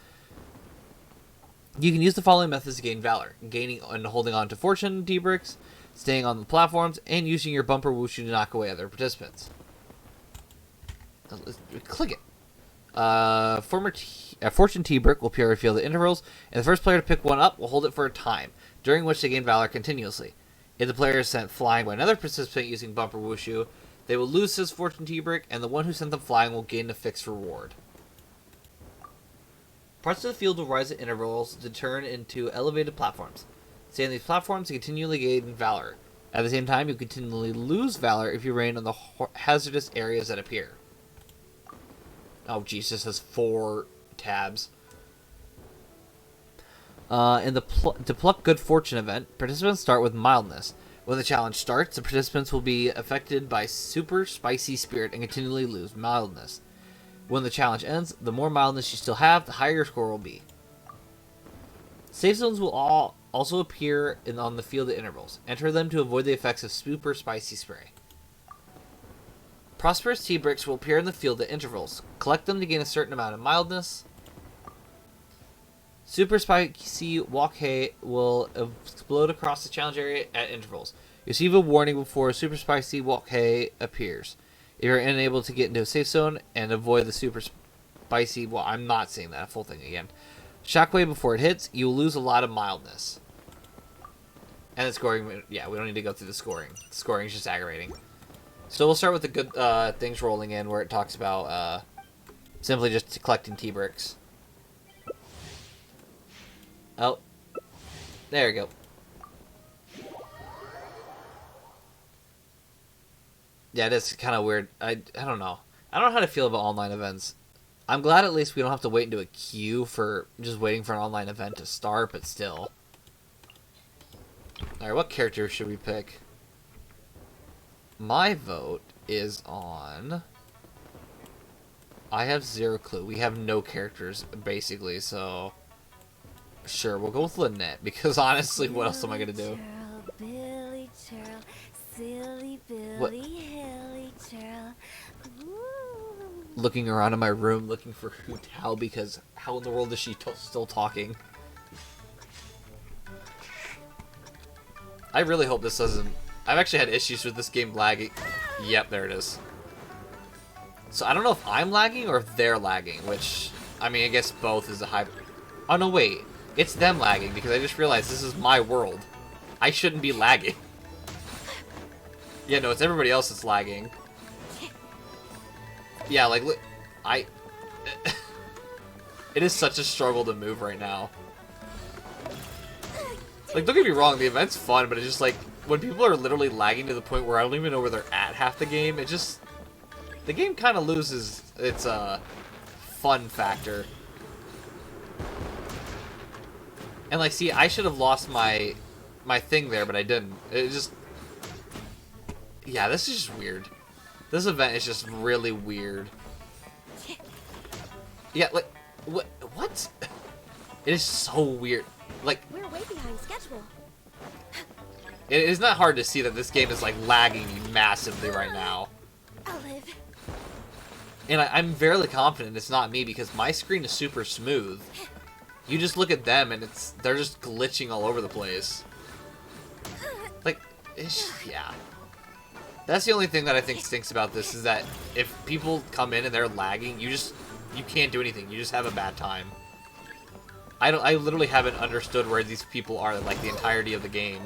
You can use the following methods to gain valor: gaining and holding on to fortune T-bricks, staying on the platforms, and using your bumper wushu to knock away other participants. Click it. Fortune T-brick will appear at field at intervals, and the first player to pick one up will hold it for a time, during which they gain valor continuously. If the player is sent flying by another participant using bumper wushu, they will lose his fortune T-brick, and the one who sent them flying will gain a fixed reward. Parts of the field will rise at intervals to turn into elevated platforms. Stay on these platforms to continually gain valor. At the same time, you continually lose valor if you remain on the hazardous areas that appear. Oh, jeez, this has 4 tabs. In the to pluck good fortune event, participants start with mildness. When the challenge starts, the participants will be affected by super spicy spirit and continually lose mildness. When the challenge ends, the more mildness you still have, the higher your score will be. Safe zones will also appear on the field at intervals. Enter them to avoid the effects of super spicy spray. Prosperous T-bricks will appear in the field at intervals. Collect them to gain a certain amount of mildness. Super spicy wok hay will explode across the challenge area at intervals. You receive a warning before a super spicy wok hay appears. If you're unable to get into a safe zone and avoid the super spicy... Well, I'm not saying that full thing again. Shockwave before it hits, you will lose a lot of mildness. And the scoring... Yeah, we don't need to go through the scoring. The scoring is just aggravating. So we'll start with the good things rolling in, where it talks about simply just collecting T-bricks. Oh. There we go. Yeah, it is kind of weird. I don't know. I don't know how to feel about online events. I'm glad at least we don't have to wait into a queue for just waiting for an online event to start, but still. Alright, what character should we pick? My vote is on... I have 0 clue. We have no characters, basically, so... Sure, we'll go with Lynette, because honestly, what else am I gonna do? Billy Churl, silly Billy, What? hilly Churl. Looking around in my room looking for Hu Tao, because how in the world is she still talking? I really hope this doesn't... I've actually had issues with this game lagging. Yep, there it is. So I don't know if I'm lagging or if they're lagging, which... I mean, I guess both is a high... Oh, no, wait. It's them lagging, because I just realized this is my world. I shouldn't be lagging. Yeah, no, it's everybody else that's lagging. Yeah, like, it is such a struggle to move right now. Like, don't get me wrong, the event's fun, but it's just like, when people are literally lagging to the point where I don't even know where they're at half the game, it just... The game kind of loses its, fun factor. And, like, see, I should have lost my thing there, but I didn't. It just... Yeah, this is just weird. This event is just really weird. Yeah, like, what? It is so weird. Like, We're way behind schedule. it is not hard to see that this game is, like, lagging massively right now. Olive. And I'm fairly confident it's not me, because my screen is super smooth. You just look at them, and they're just glitching all over the place. Like, yeah. That's the only thing that I think stinks about this, is that if people come in and they're lagging, you can't do anything. You just have a bad time. I literally haven't understood where these people are, like, the entirety of the game.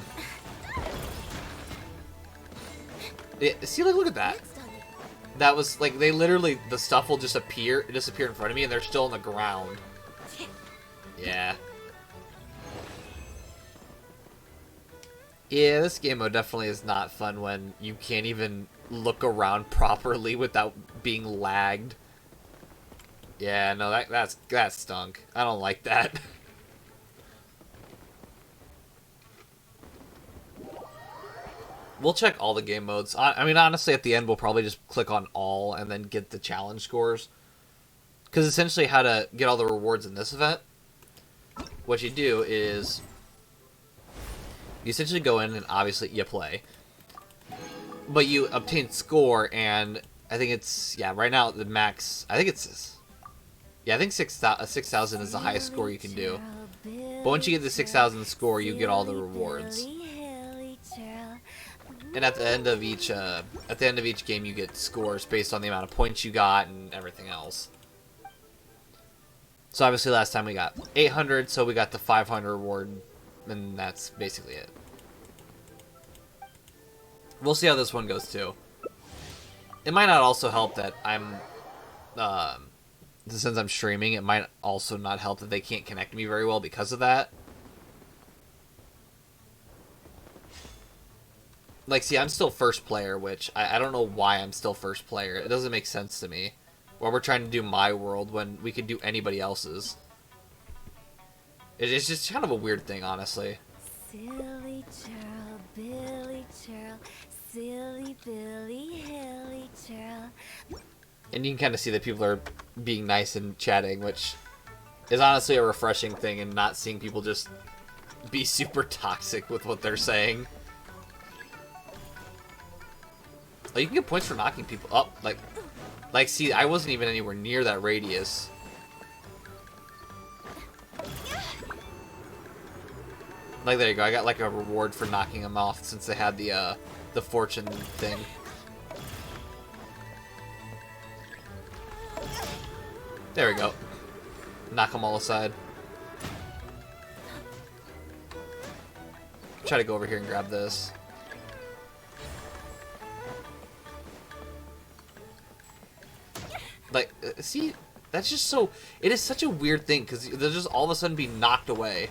Yeah, see, like, look at that. That was, like, they literally, the stuff will just disappear in front of me, and they're still on the ground. Yeah. Yeah, this game mode definitely is not fun when you can't even look around properly without being lagged. Yeah, no, that stunk. I don't like that. We'll check all the game modes. I mean, honestly, at the end, we'll probably just click on all and then get the challenge scores. Because essentially how to get all the rewards in this event, what you do is you essentially go in and obviously you play. But you obtain score, and I think it's, yeah, right now the max, I think it's Yeah, I think 6,000 is the highest score you can do. But once you get the 6,000 score, you get all the rewards. And at the end of each game, you get scores based on the amount of points you got and everything else. So obviously last time we got 800, so we got the 500 reward, and that's basically it. We'll see how this one goes too. It might not also help that since I'm streaming, it might also not help that they can't connect me very well because of that. Like, see, I'm still first player, which I don't know why I'm still first player. It doesn't make sense to me. Why we're trying to do my world when we could do anybody else's. It's just kind of a weird thing, honestly. Silly churl, Billy churl, silly Billy, hilly churl. And you can kind of see that people are being nice and chatting, which is honestly a refreshing thing, and not seeing people just be super toxic with what they're saying. Oh, you can get points for knocking people up. Like, see, I wasn't even anywhere near that radius. Like, there you go. I got, like, a reward for knocking them off since they had the fortune thing. There we go. Knock them all aside. Try to go over here and grab this. Like, see, that's just so... It is such a weird thing, because they'll just all of a sudden be knocked away.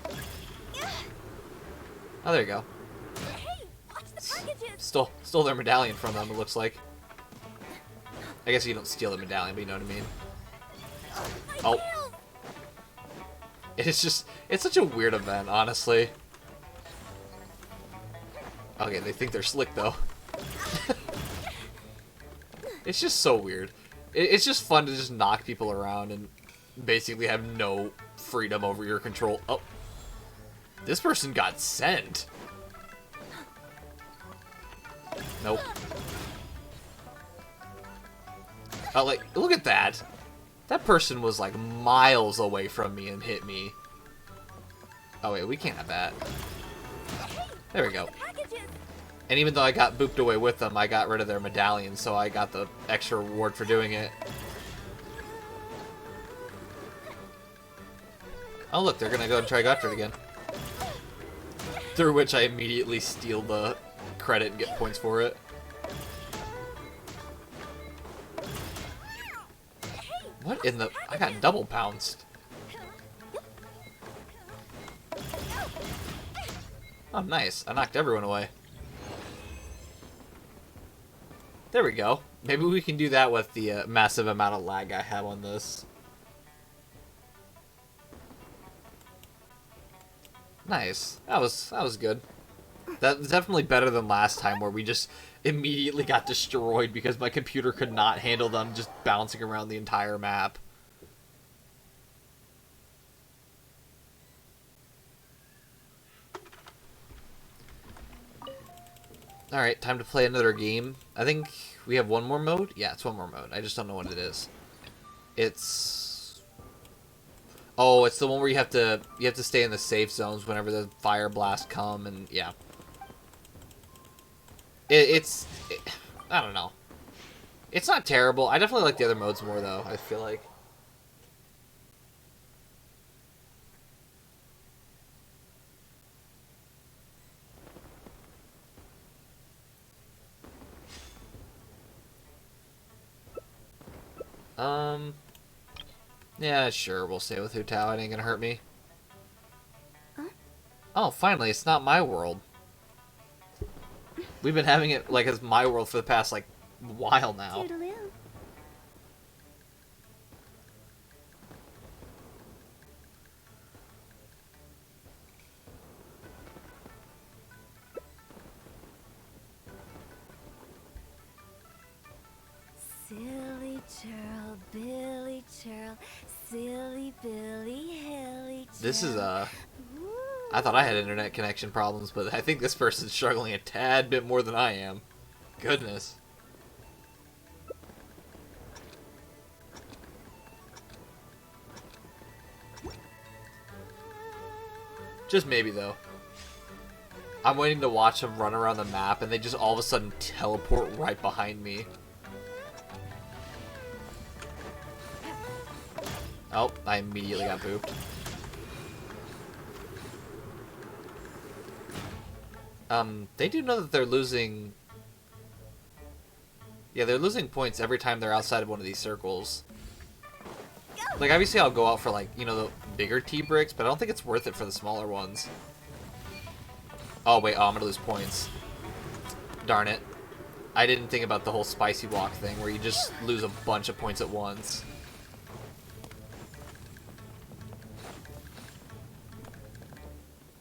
Oh, there you go. Stole their medallion from them, it looks like. I guess you don't steal the medallion, but you know what I mean. Oh. It's just... It's such a weird event, honestly. Okay, they think they're slick, though. It's just so weird. It's just fun to just knock people around and basically have no freedom over your control. Oh. This person got sent. Nope. Oh, like, look at that. That person was, like, miles away from me and hit me. Oh, wait, we can't have that. There we go. And even though I got booped away with them, I got rid of their medallion, so I got the extra reward for doing it. Oh look, they're gonna go and try go after it again. Through which I immediately steal the credit and get points for it. What in the... I got double pounced. Oh, nice. I knocked everyone away. There we go. Maybe we can do that with the massive amount of lag I have on this. Nice. That was good. That's definitely better than last time where we just immediately got destroyed because my computer could not handle them just bouncing around the entire map. Alright, time to play another game. I think we have one more mode? Yeah, it's one more mode. I just don't know what it is. It's... Oh, it's the one where you have to stay in the safe zones whenever the fire blasts come, and yeah. I don't know. It's not terrible. I definitely like the other modes more, though, I feel like. Yeah, sure, we'll stay with Hu Tao. It ain't gonna hurt me. Huh? Oh, finally, it's not my world. We've been having it, like, as my world for the past, like, while now. Toodaloo. Silly churl, Billy churl, silly Billy, hilly churl. This is, I thought I had internet connection problems, but I think this person's struggling a tad bit more than I am. Goodness. Just maybe, though. I'm waiting to watch them run around the map, and they just all of a sudden teleport right behind me. Oh, I immediately got booped. They do know that they're losing... Yeah, they're losing points every time they're outside of one of these circles. Like, obviously I'll go out for, like, you know, the bigger T-bricks, but I don't think it's worth it for the smaller ones. Oh, wait, I'm gonna lose points. Darn it. I didn't think about the whole spicy walk thing, where you just lose a bunch of points at once.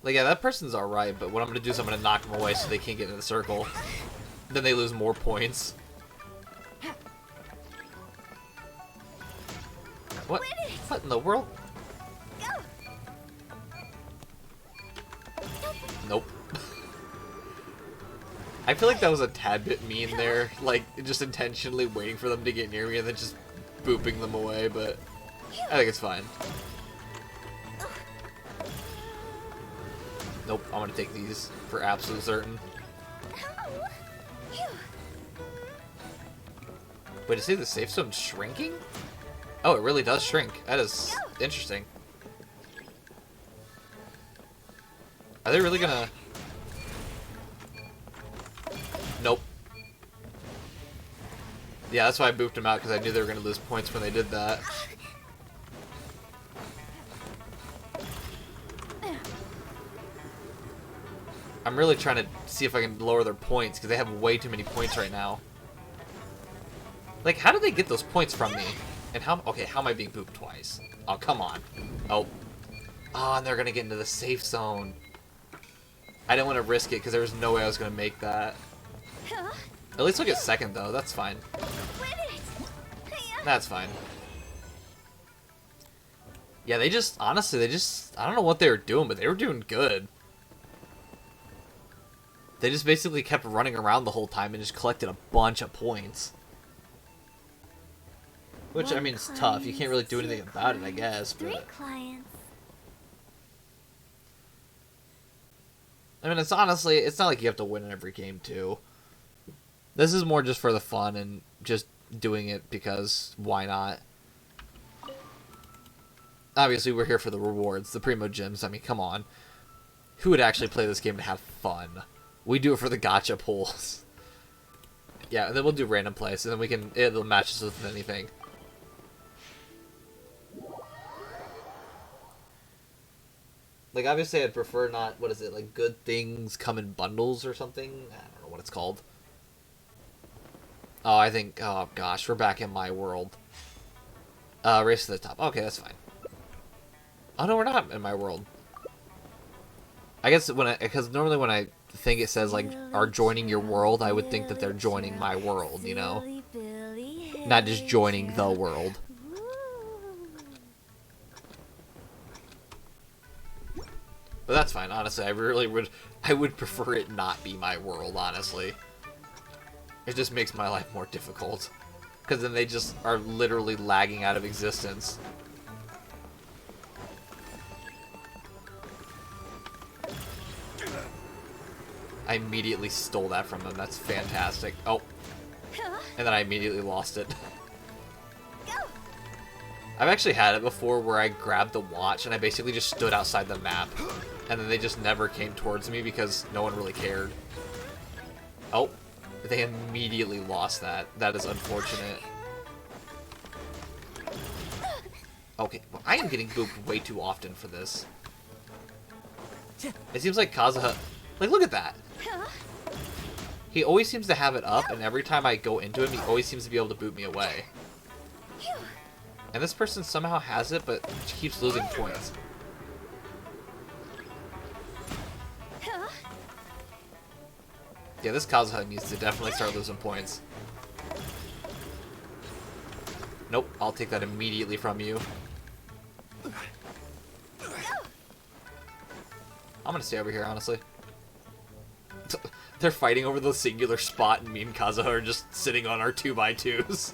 Like, yeah, that person's alright, but what I'm gonna do is I'm gonna knock them away so they can't get into the circle. Then they lose more points. What? What in the world? Nope. I feel like that was a tad bit mean there, like, just intentionally waiting for them to get near me and then just booping them away, but I think it's fine. Nope, I'm gonna take these for absolute certain. Wait, is it the safe zone shrinking? Oh, it really does shrink. That is interesting. Are they really gonna... Nope. Yeah, that's why I booped them out, because I knew they were gonna lose points when they did that. I'm really trying to see if I can lower their points, because they have way too many points right now. Like, how did they get those points from me? And how... Okay, how am I being booped twice? Oh, come on. Oh. Oh, and they're gonna get into the safe zone. I didn't want to risk it, because there was no way I was gonna make that. At least I'll get second, though. That's fine. That's fine. Yeah, they just... Honestly, they just... I don't know what they were doing, but they were doing good. They just basically kept running around the whole time and just collected a bunch of points. Which, I mean, it's tough. You can't really do anything about it, I guess, but... 3 clients. I mean, it's honestly... It's not like you have to win in every game, too. This is more just for the fun and just doing it because why not? Obviously, we're here for the rewards, the Primo Gems. I mean, come on. Who would actually play this game to have fun? We do it for the gacha pulls. Yeah, and then we'll do random plays, and then we can... It'll match us with anything. Like, obviously, I'd prefer not... What is it? Like, good things come in bundles or something? I don't know what it's called. Oh, I think... Oh, gosh. We're back in my world. Race to the top. Okay, that's fine. Oh, no, we're not in my world. I guess when because normally when I think it says, like, are joining your world, I would think that they're joining my world, you know? Not just joining the world. But that's fine, honestly. I would prefer it not be my world, honestly. It just makes my life more difficult. Because then they just are literally lagging out of existence. I immediately stole that from them. That's fantastic. Oh. And then I immediately lost it. I've actually had it before where I grabbed the watch and I basically just stood outside the map. And then they just never came towards me because no one really cared. Oh. They immediately lost that. That is unfortunate. Okay, well, I am getting booped way too often for this. It seems like Kazuha... Like, look at that! He always seems to have it up, and every time I go into him, he always seems to be able to boot me away. And this person somehow has it, but she keeps losing points. Yeah, this Kazuha needs to definitely start losing points. Nope, I'll take that immediately from you. I'm gonna stay over here, honestly. They're fighting over the singular spot, and me and Kazuha are just sitting on our 2x2s.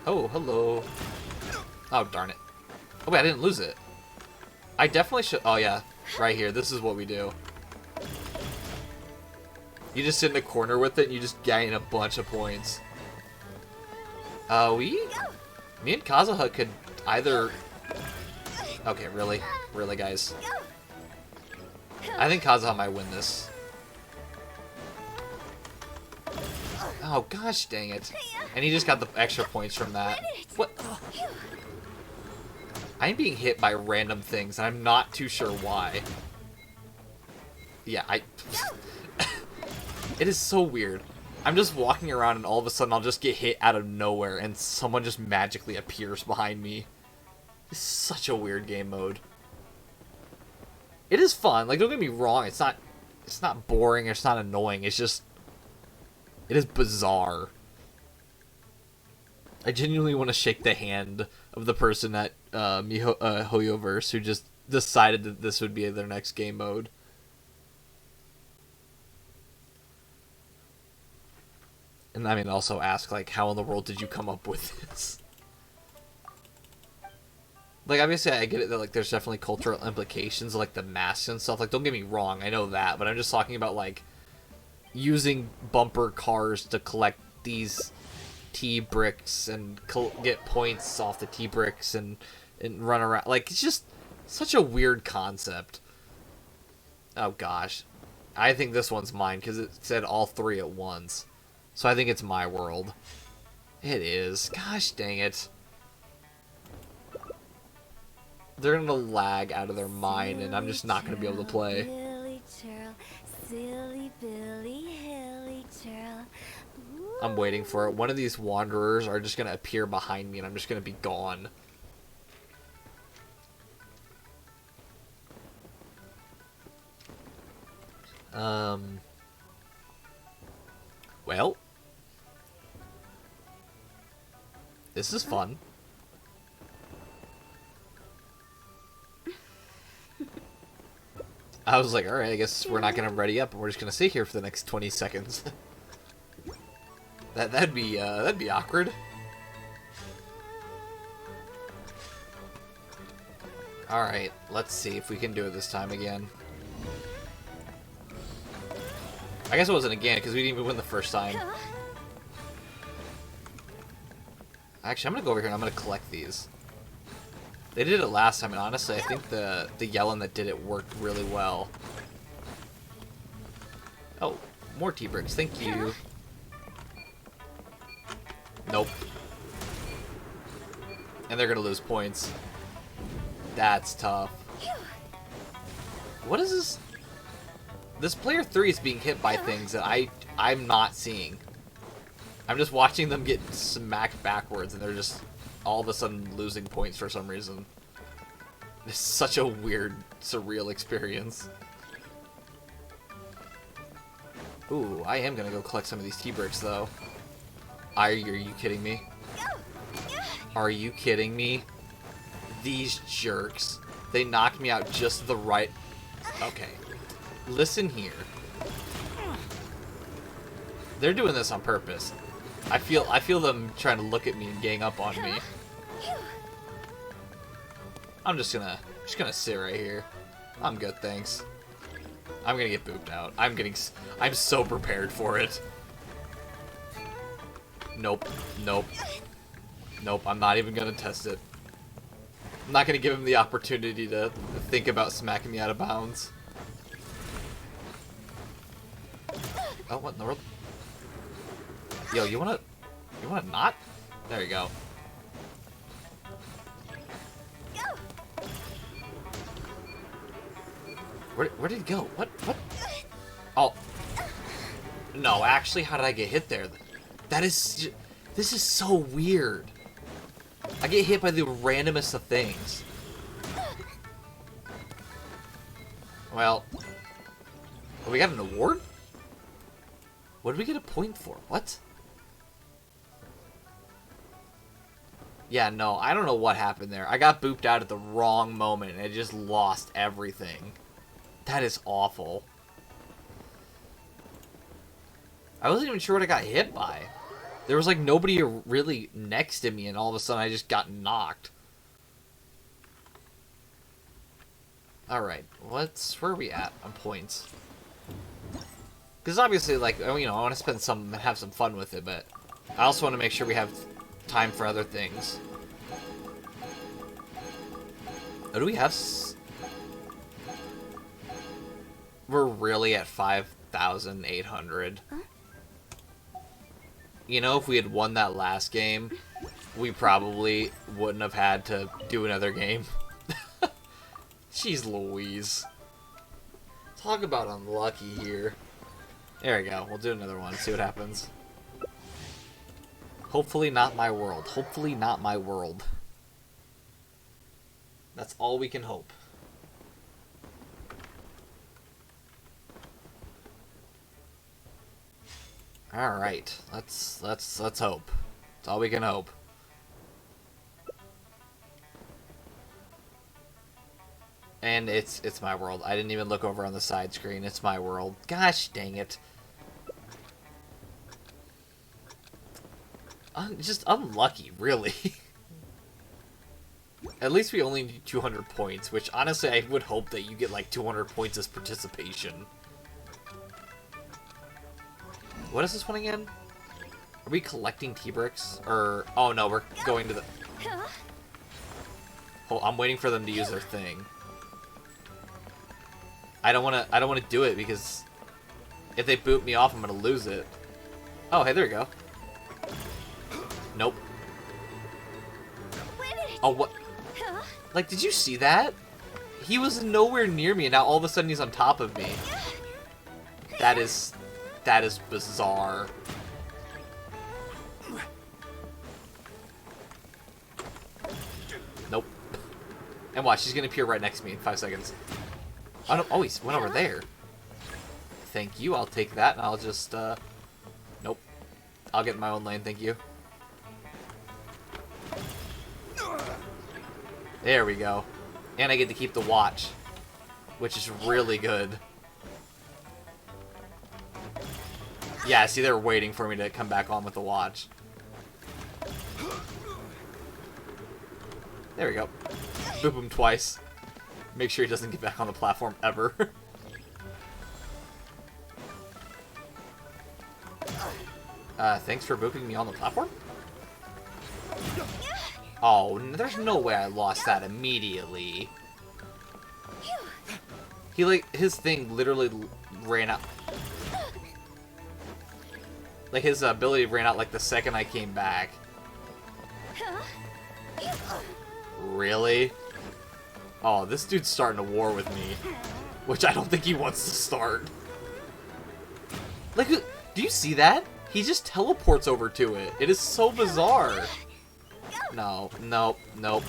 Oh, hello. Oh, darn it. Oh, wait, I didn't lose it. I definitely should... Oh, yeah. Right here. This is what we do. You just sit in the corner with it, and you just gain a bunch of points. Me and Kazuha could either... Okay, really? Really, guys? I think Kazuha might win this. Oh, gosh dang it. And he just got the extra points from that. What? I'm being hit by random things, and I'm not too sure why. Yeah, It is so weird. I'm just walking around, and all of a sudden I'll just get hit out of nowhere, and someone just magically appears behind me. It's such a weird game mode. It is fun. Like, don't get me wrong. It's not boring. It's not annoying. It's just... It is bizarre. I genuinely want to shake the hand of the person at Hoyoverse who just decided that this would be their next game mode. And I mean, also ask, like, how in the world did you come up with this? Like, obviously, I get it that, like, there's definitely cultural implications, like, the masks and stuff. Like, don't get me wrong, I know that. But I'm just talking about, like, using bumper cars to collect these T-bricks and get points off the T-bricks and run around. Like, it's just such a weird concept. Oh, gosh. I think this one's mine, because it said all three at once. So I think it's my world. It is. Gosh dang it. They're gonna lag out of their mind, and I'm just not gonna be able to play. Billy churl, silly Billy, hilly churl. I'm waiting for it. One of these wanderers are just gonna appear behind me, and I'm just gonna be gone. Well. This is fun. I was like, alright, I guess we're not gonna ready up, and we're just gonna sit here for the next 20 seconds. that'd be awkward. Alright, let's see if we can do it this time again. I guess it wasn't again, because we didn't even win the first time. Actually, I'm gonna go over here and I'm gonna collect these. They did it last time, and honestly, I think the yelling that did it worked really well. Oh, more T-bricks, thank you. Nope. And they're gonna lose points. That's tough. What is this? This player 3 is being hit by things that I'm not seeing. I'm just watching them get smacked backwards, and they're just all of a sudden losing points for some reason. It's such a weird, surreal experience. Ooh, I am gonna go collect some of these T-bricks, though. Are you kidding me? Are you kidding me? These jerks. They knocked me out just the right... Okay. Listen here. They're doing this on purpose. I feel them trying to look at me and gang up on me. I'm just gonna sit right here. I'm good, thanks. I'm gonna get booped out. I'm so prepared for it. Nope. Nope. Nope, I'm not even gonna test it. I'm not gonna give him the opportunity to think about smacking me out of bounds. Oh, what in the world? Yo, you wanna not? There you go. Where did he go? What? Oh. No, actually, how did I get hit there? This is so weird. I get hit by the randomest of things. Well, we got an award? What did we get a point for? What? Yeah, no, I don't know what happened there. I got booped out at the wrong moment, and I just lost everything. That is awful. I wasn't even sure what I got hit by. There was, like, nobody really next to me, and all of a sudden I just got knocked. Alright, where are we at on points? Because obviously, like, I want to spend some, have some fun with it, but I also want to make sure we have time for other things. Oh, do we have... We're really at 5,800. Huh? You know, if we had won that last game, we probably wouldn't have had to do another game. Jeez Louise. Talk about unlucky here. There we go. We'll do another one. See what happens. Hopefully not my world. Hopefully not my world. That's all we can hope. All right. Let's hope. That's all we can hope. And it's my world. I didn't even look over on the side screen. It's my world. Gosh dang it. Just unlucky, really. At least we only need 200 points, which honestly I would hope that you get like 200 points as participation. What is this one again? Are we collecting T-bricks? Or, oh no, we're going to the... Oh, I'm waiting for them to use their thing. I don't wanna do it because if they boot me off, I'm gonna lose it. Oh, hey, there we go. Nope. Oh, what? Like, did you see that? He was nowhere near me, and now all of a sudden he's on top of me. That is bizarre. Nope. And watch, he's gonna appear right next to me in 5 seconds. Oh, no, oh, he went over there. Thank you, I'll take that, and I'll just, nope. I'll get in my own lane, thank you. There we go. And I get to keep the watch, which is really good. Yeah, see, they're waiting for me to come back on with the watch. There we go. Boop him twice. Make sure he doesn't get back on the platform ever. Thanks for booping me on the platform? Oh, there's no way I lost that immediately. He, like, his thing literally ran out. Like, his ability ran out, like, the second I came back. Really? Oh, this dude's starting a war with me. Which I don't think he wants to start. Like, do you see that? He just teleports over to it. It is so bizarre. No, nope, nope,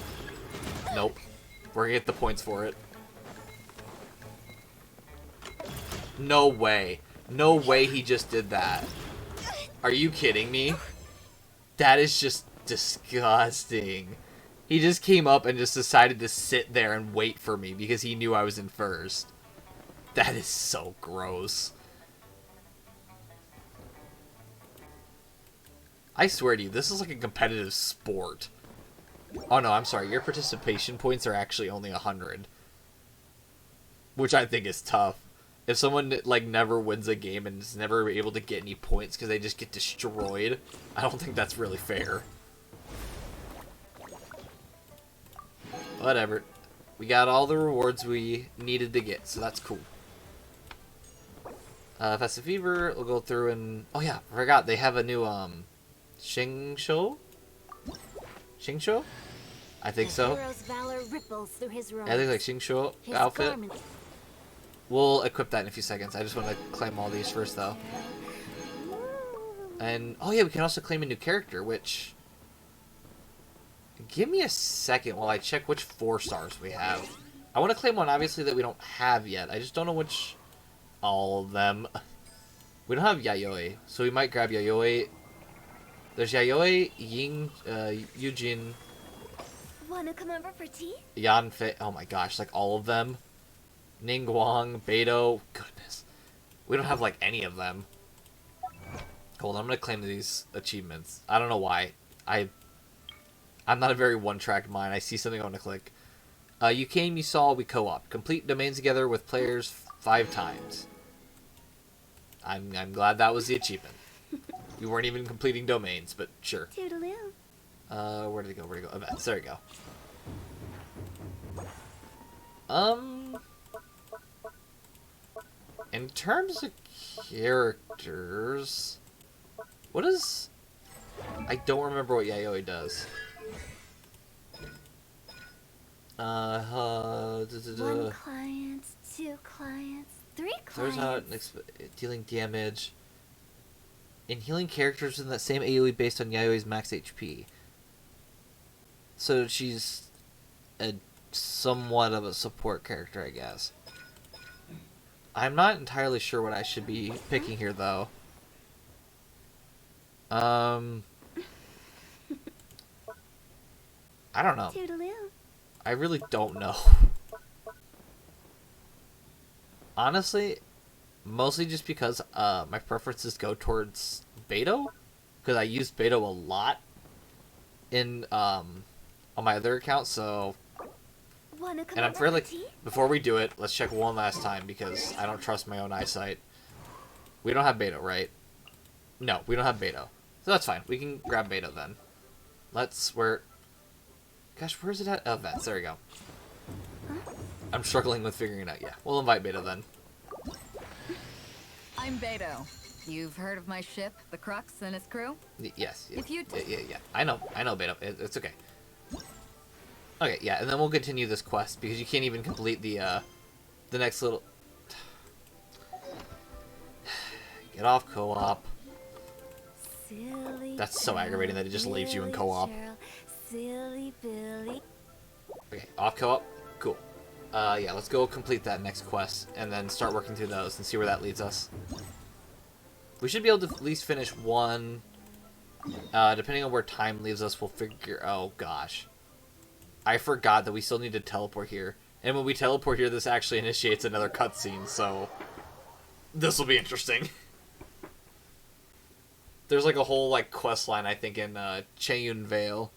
nope. We're gonna get the points for it. No way. No way he just did that. Are you kidding me? That is just disgusting. He just came up and just decided to sit there and wait for me because he knew I was in first. That is so gross. I swear to you, this is like a competitive sport. Oh no, I'm sorry. Your participation points are actually only 100. Which I think is tough. If someone, like, never wins a game and is never able to get any points because they just get destroyed, I don't think that's really fair. Whatever. We got all the rewards we needed to get, so that's cool. Festive Fever, we'll go through and... Oh yeah, I forgot, they have a new, Shingsho? Shingsho? I think so. Yeah, I think like Shingsho outfit. We'll equip that in a few seconds. I just want to claim all these first, though. And, oh yeah, we can also claim a new character, which... Give me a second while I check which 4 stars we have. I want to claim one, obviously, that we don't have yet. I just don't know which... All of them. We don't have Yayoi, so we might grab Yayoi. There's Yayoi, Ying, Yujin... Wanna come over for tea? Yanfei, oh my gosh, like all of them. Ningguang, Beidou, goodness. We don't have like any of them. Hold on, I'm gonna claim these achievements. I don't know why. I'm not a very one-track mind. I see something I want to click. You came, you saw, we co-op. Complete domains together with players 5 times. I'm glad that was the achievement. You weren't even completing domains, but sure. Toodaloo. Where did it go? Where did it go? Events. There we go. In terms of characters, what is... I don't remember what Yayoi does. One client, 2 clients, 3 Throws clients. out dealing damage. And healing characters in that same AoE based on Yayoi's max HP. So she's a somewhat of a support character, I guess. I'm not entirely sure what I should be picking here, though. I don't know. Toodaloo. I really don't know. Honestly, mostly just because my preferences go towards Beto, because I use Beto a lot in on my other account. So, Wanna come and I'm over fairly. for tea? Before we do it, let's check one last time because I don't trust my own eyesight. We don't have Beto, right? No, we don't have Beto, so that's fine. We can grab Beto then. Let's Gosh, where's it at? Oh, Vets. There we go. I'm struggling with figuring it out. Yeah, we'll invite Beto then. I'm Beto. You've heard of my ship, the Crux, and its crew? Yes. If you Yeah. I know, Beto. It's okay. Okay, yeah, and then we'll continue this quest because you can't even complete the next little. Get off co-op. Silly That's so aggravating that it just leaves you in co-op. Silly Billy. Okay, off co-op. Cool. Yeah, let's go complete that next quest and then start working through those and see where that leads us. We should be able to at least finish one. Depending on where time leaves us, we'll figure... Oh, gosh. I forgot that we still need to teleport here. And when we teleport here, this actually initiates another cutscene, so... This will be interesting. There's like a whole like quest line, I think, in Cheyun Vale.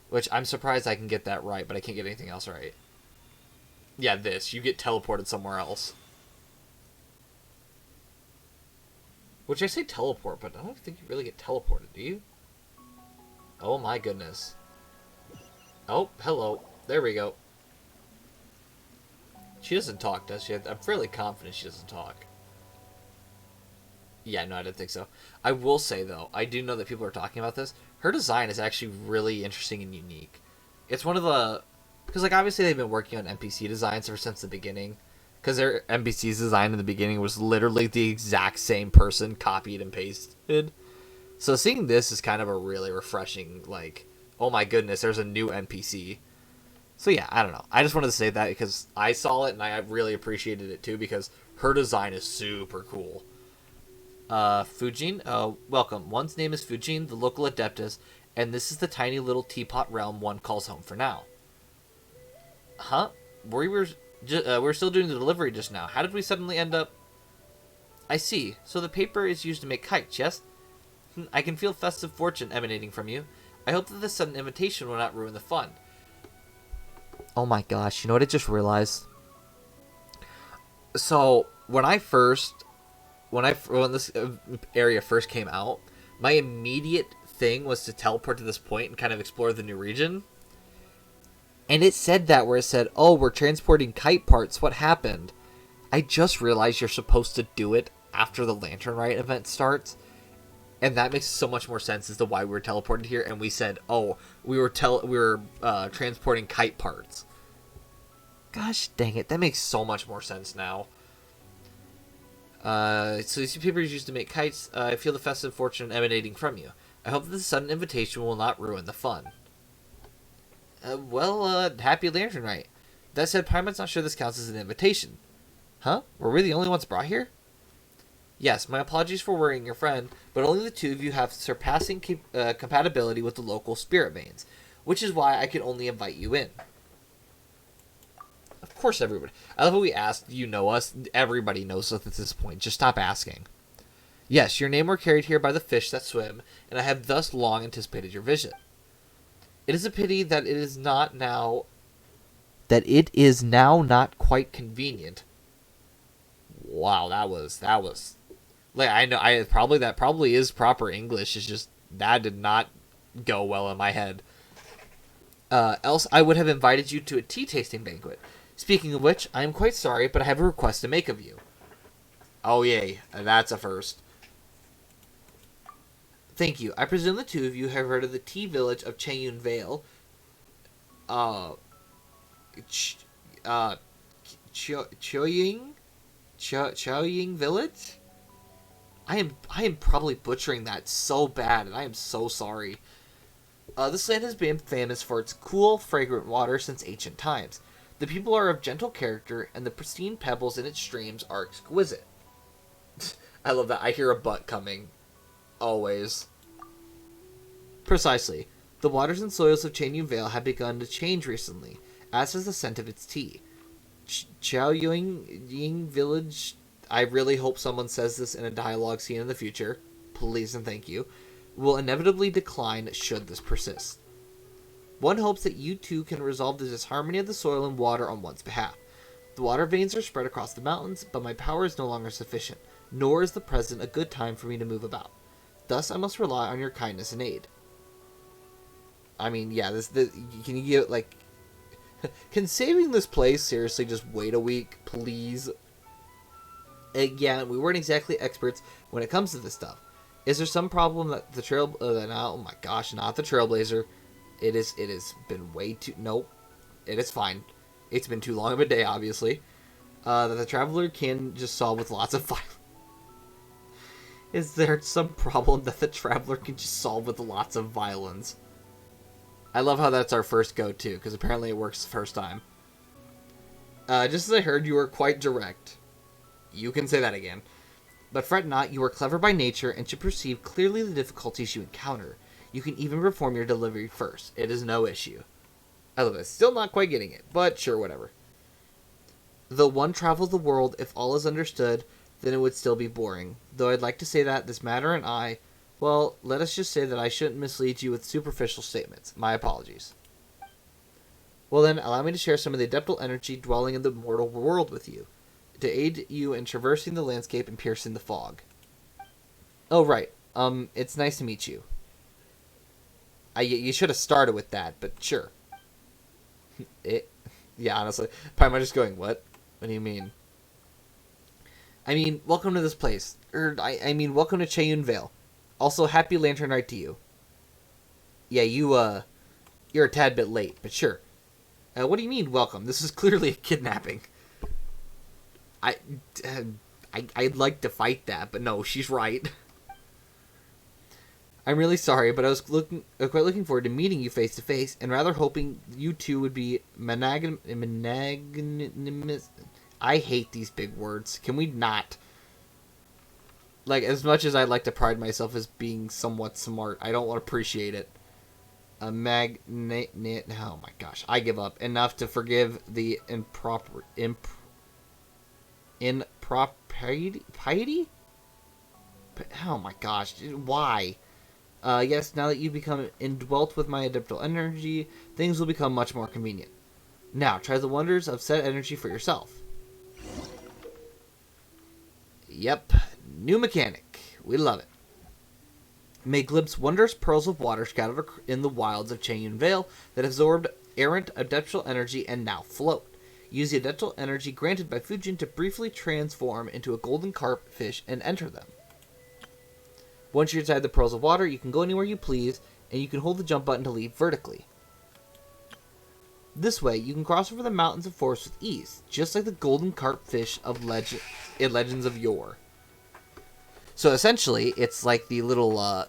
Which I'm surprised I can get that right, but I can't get anything else right. Yeah, this. You get teleported somewhere else. Which I say teleport, but I don't think you really get teleported, do you? Oh my goodness. Oh, hello. There we go. She doesn't talk, does she? I'm fairly confident she doesn't talk. Yeah, no, I didn't think so. I will say, though, I do know that people are talking about this. Her design is actually really interesting and unique. It's one of the... Because, like, obviously they've been working on NPC designs ever since the beginning. Because their NPC's design in the beginning was literally the exact same person, copied and pasted. So seeing this is kind of a really refreshing, like, oh my goodness, there's a new NPC. So yeah, I don't know. I just wanted to say that because I saw it and I really appreciated it too because her design is super cool. Fujin, welcome. One's name is Fujin, the local adeptus, and this is the tiny little teapot realm one calls home for now. Huh? We were still doing the delivery just now. How did we suddenly end up... I see. So the paper is used to make kites, yes? I can feel festive fortune emanating from you. I hope that this sudden invitation will not ruin the fun. Oh my gosh, you know what I just realized? So, when this area first came out, my immediate thing was to teleport to this point and kind of explore the new region. And it said that where it said, oh, we're transporting kite parts, what happened? I just realized you're supposed to do it after the Lantern Rite event starts. And that makes so much more sense as to why we were teleported here. And we said, oh, we were transporting kite parts. Gosh dang it, that makes so much more sense now. So these papers used to make kites. I feel the festive fortune emanating from you. I hope that the sudden invitation will not ruin the fun. Happy Lantern Rite. That said, Paimon's not sure this counts as an invitation. Huh? Were we the only ones brought here? Yes, my apologies for worrying your friend, but only the two of you have surpassing compatibility with the local spirit veins, which is why I could only invite you in. Of course, everybody. I love how we asked, do you know us? Everybody knows us at this point. Just stop asking. Yes, your name were carried here by the fish that swim, and I have thus long anticipated your visit. It is a pity that it is not now that it is now not quite convenient. Wow, that was like, I know that probably is proper English. It's just that did not go well in my head. Else I would have invited you to a tea tasting banquet. Speaking of which, I am quite sorry, but I have a request to make of you. Oh yay, that's a first. Thank you. I presume the two of you have heard of the tea village of Cheyun Vale. Choying Village? I am probably butchering that so bad, and I am so sorry. This land has been famous for its cool, fragrant water since ancient times. The people are of gentle character, and the pristine pebbles in its streams are exquisite. I love that. I hear a butt coming. Always. Precisely. The waters and soils of Cheyun Vale have begun to change recently, as has the scent of its tea. Chaoying Village... I really hope someone says this in a dialogue scene in the future. Please and thank you. Will inevitably decline should this persist. One hopes that you two can resolve the disharmony of the soil and water on one's behalf. The water veins are spread across the mountains, but my power is no longer sufficient, nor is the present a good time for me to move about. Thus, I must rely on your kindness and aid. I mean, yeah, can you get, like... Can saving this place seriously just wait a week, please? Yeah, we weren't exactly experts when it comes to this stuff. Is there some problem that the oh my gosh, not the Trailblazer. It has been way too... Nope. It is fine. It's been too long of a day, obviously. That the Traveler can just solve with lots of violence. Is there some problem that the Traveler can just solve with lots of violence? I love how that's our first go-to, because apparently it works the first time. Just as I heard, you are quite direct. You can say that again. But fret not, you are clever by nature, and should perceive clearly the difficulties you encounter. You can even perform your delivery first. It is no issue. I love it. Still not quite getting it, but sure, whatever. Though one travels the world, if all is understood, then it would still be boring. Though I'd like to say that this matter and I... Well, let us just say that I shouldn't mislead you with superficial statements. My apologies. Well then, allow me to share some of the adeptal energy dwelling in the mortal world with you, to aid you in traversing the landscape and piercing the fog. Oh, right. It's nice to meet you. You should have started with that, but sure. Yeah, honestly. Probably am just going, what? What do you mean? I mean, welcome to this place. I mean, welcome to Cheyun Vale. Also, happy Lantern Rite to you. Yeah, you're a tad bit late, but sure. What do you mean, welcome? This is clearly a kidnapping. I'd like to fight that, but no, she's right. I'm really sorry, but I was quite looking forward to meeting you face to face, and rather hoping you two would be magnanimous. I hate these big words. Can we not? Like, as much as I'd like to pride myself as being somewhat smart, I don't appreciate it. Oh my gosh, I give up. Enough to forgive the impropriety? Oh my gosh, why? Yes, now that you've become indwelt with my adeptal energy, things will become much more convenient. Now, try the wonders of said energy for yourself. Yep, new mechanic. We love it. May glimpse wondrous pearls of water scattered in the wilds of Cheyun Vale that absorbed errant adeptal energy and now float. Use the adeptal energy granted by Fujin to briefly transform into a golden carp fish and enter them. Once you're inside the pearls of water, you can go anywhere you please, and you can hold the jump button to leap vertically. This way, you can cross over the mountains and forests with ease, just like the golden carp fish of in Legends of Yore. So essentially, it's like the little, I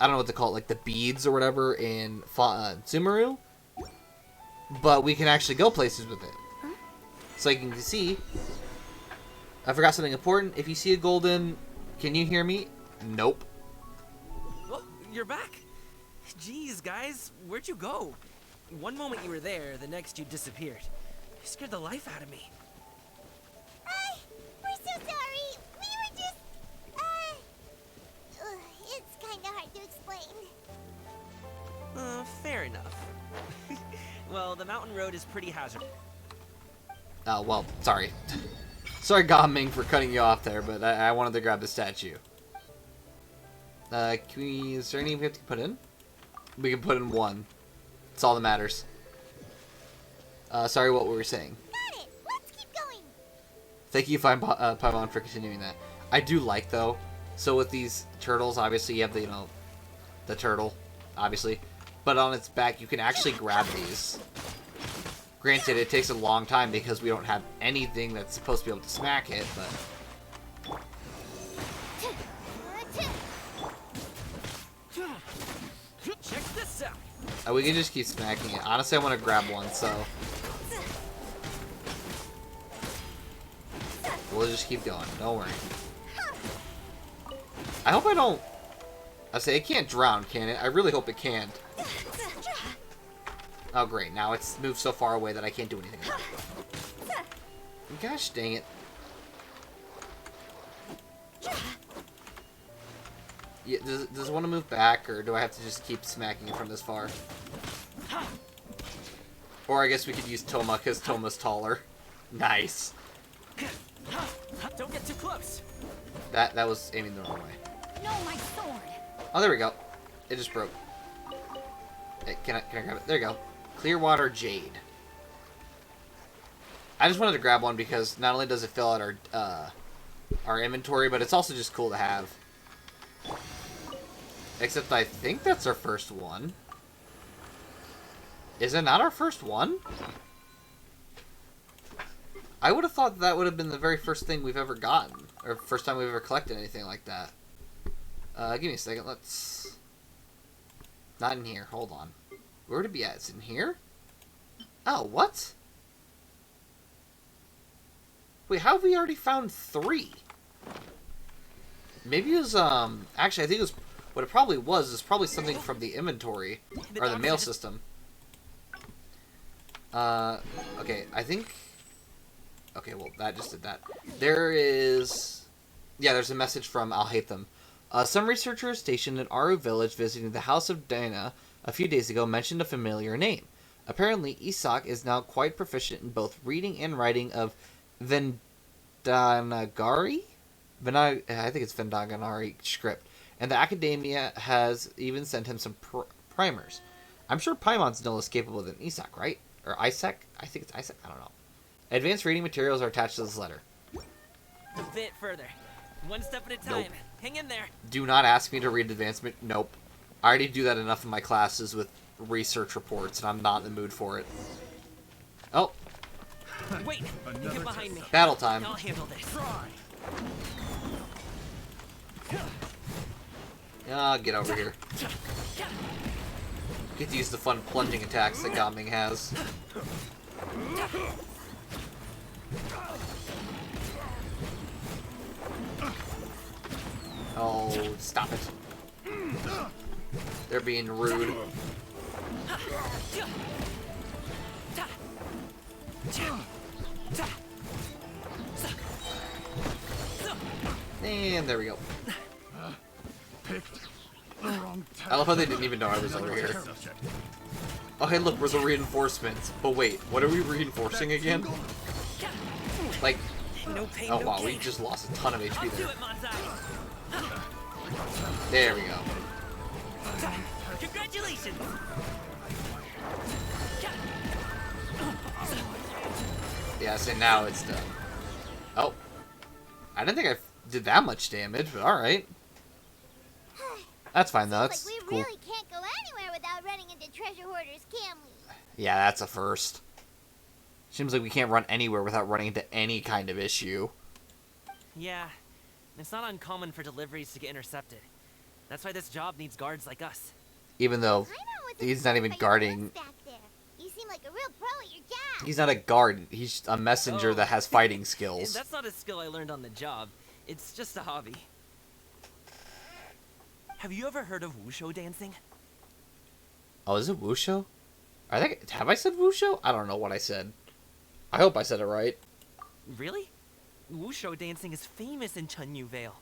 don't know what to call it, like the beads or whatever in Sumeru, but we can actually go places with it. So you can see, I forgot something important. If you see a golden, can you hear me? Nope. Well, you're back. Jeez, guys, where'd you go? One moment you were there, the next you disappeared. You scared the life out of me. We're so sorry. We were just, it's kind of hard to explain. Fair enough. Well, the mountain road is pretty hazardous. Oh, well, sorry. Sorry, Gaming, for cutting you off there, but I wanted to grab the statue. Is there anything we have to put in? We can put in one. That's all that matters. Sorry, what were we saying? Got it! Let's keep going! Thank you, Paimon, for continuing that. I do like, though, so with these turtles, obviously, you have the, you know, the turtle, obviously. But on its back, you can actually grab these. Granted, it takes a long time because we don't have anything that's supposed to be able to smack it, but... Check this out. we can just keep smacking it. Honestly, I want to grab one, so... We'll just keep going. Don't worry. I hope I don't... I say, it can't drown, can it? I really hope it can't. Oh, great. Now it's moved so far away that I can't do anything about it. Gosh dang it. Yeah, does it want to move back, or do I have to just keep smacking it from this far? Or I guess we could use Toma, because Toma's taller. Nice. Don't get too close. That was aiming the wrong way. No, my sword. Oh, there we go. It just broke. Hey, can I grab it? There you go. Clearwater Jade. I just wanted to grab one because not only does it fill out our inventory, but it's also just cool to have. Except I think that's our first one. Is it not our first one? I would have thought that would have been the very first thing we've ever gotten. Or first time we've ever collected anything like that. Give me a second. Let's... Not in here. Hold on. Where would it be at? It's in here? Oh, what? Wait, how have we already found 3? Maybe it was, actually, I think it was... What it probably was is probably something from the inventory. Or the mail system. Okay, I think... Okay, well, that just did that. There is... Yeah, there's a message from Alhaitham. Some researchers stationed in Aru village visiting the House of Dana a few days ago mentioned a familiar name. Apparently, Isak is now quite proficient in both reading and writing of Vendanagari? I think it's Vendanagari script. And the Academia has even sent him some primers. I'm sure Paimon's no less capable than Isak, right? Or Isaac? I think it's Isaac. I don't know. Advanced reading materials are attached to this letter. A bit further. One step at a time. Nope. Hang in there. Do not ask me to read advancement. Nope. I already do that enough in my classes with research reports, and I'm not in the mood for it. Oh. Wait. You get behind me. Battle time. I'll handle this. Get over here. Get to use the fun plunging attacks that Gaming has. Oh, stop it. They're being rude. And there we go. I love how they didn't even know I was over here. Oh, hey, look, we're the reinforcements. But wait, what are we reinforcing again? Like, No pain, oh no wow, gain. we just lost a ton of HP I'll do there. it, Monzai. There we go. Congratulations. Yeah, so now it's done. Oh. I didn't think I did that much damage, but alright. That's fine, though. That's Like we cool. really can't go anywhere without running into treasure hoarders, can we? Yeah, that's a first. Seems like we can't run anywhere without running into any kind of issue. Yeah, it's not uncommon for deliveries to get intercepted. That's why this job needs guards like us. Even though I know what's he's not even but your guarding... looks back there. You seem like a real pro at your job. He's not a guard. He's a messenger Oh. that has fighting skills. That's not a skill I learned on the job. It's just a hobby. Have you ever heard of wushu dancing? Oh, is it Wushu? Have I said Wushu? I don't know what I said. I hope I said it right. Really? Wushu dancing is famous in Chunyu Vale.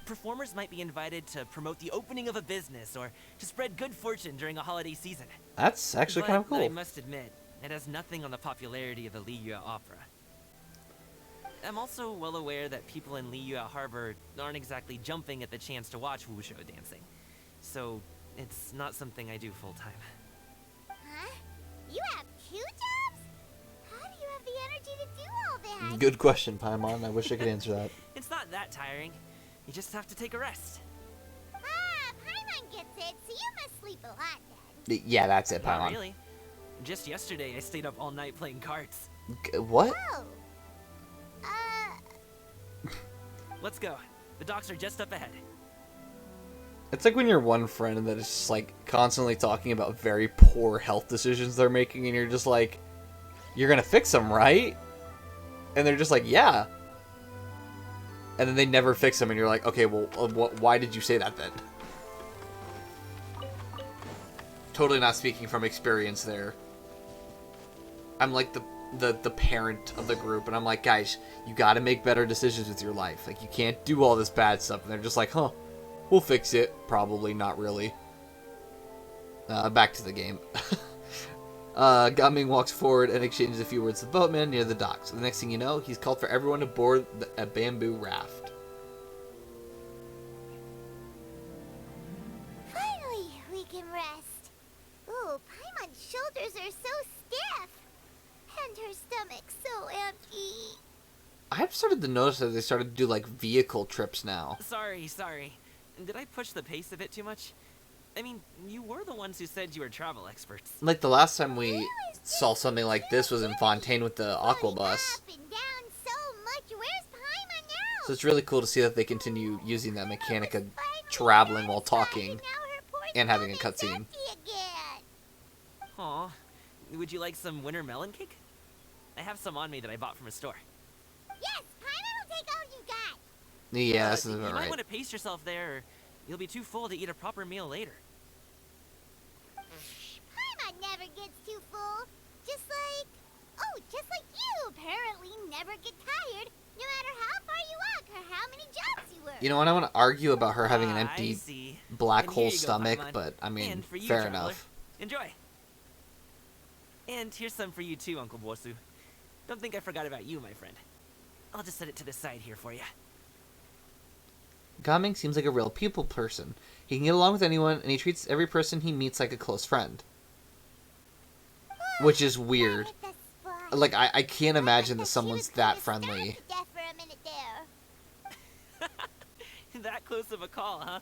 performers might be invited to promote the opening of a business or to spread good fortune during a holiday season. That's actually But kind of cool. I must admit, it has nothing on the popularity of the Liyue Opera. I'm also well aware that people in Liyue Harbor aren't exactly jumping at the chance to watch wuxia dancing. So, it's not something I do full-time. Huh? You have 2 jobs? How do you have the energy to do all that? Good question, Paimon. I wish I could answer that. It's not that tiring. You just have to take a rest. Ah, Paimon gets it, so you must sleep a lot then. Yeah, that's it, Not Paimon. really. Just yesterday, I stayed up all night playing cards. What? Oh. Let's go. The docks are just up ahead. It's like when you're one friend that is just like constantly talking about very poor health decisions they're making, and you're just like, you're gonna fix them, right? And they're just like, yeah. And then they never fix them, and you're like, okay, well, why did you say that then? Totally not speaking from experience there. I'm like the parent of the group, and I'm like, guys, you gotta make better decisions with your life. Like, you can't do all this bad stuff. And they're just like, huh, we'll fix it. Probably, not really. Back to the game. Gaming walks forward and exchanges a few words with the boatman near the docks. The next thing you know, he's called for everyone to board a bamboo raft. Finally, we can rest. Ooh, Paimon's shoulders are so stiff. And her stomach's so empty. I've started to notice that they started to do, like, vehicle trips now. Sorry. Did I push the pace a bit too much? I mean, you were the ones who said you were travel experts. Like, the last time we saw something like this was in Fontaine with the Aqua Bus. Up and down so much. Where's Paimon now? So it's really cool to see that they continue using that mechanic of traveling while talking and having a cutscene. Aw, would you like some winter melon cake? I have some on me that I bought from a store. Yes, Paimon will take all you got. Yeah, this is You about might right. want to pace yourself there, or you'll be too full to eat a proper meal later. Paimon never gets too full. Just like you apparently never get tired, no matter how far you walk or how many jobs you work. You know what? I want to argue about her having an I empty see. black And hole here you go, stomach, Paimon. but I mean, And for you, fair traveler. enough. Enjoy. And here's some for you too, Uncle Bosu. Don't think I forgot about you, my friend. I'll just set it to the side here for you. Gaming seems like a real people person. He can get along with anyone, and he treats every person he meets like a close friend. Which is weird. Like, I can't imagine that someone's that friendly. That close of a call,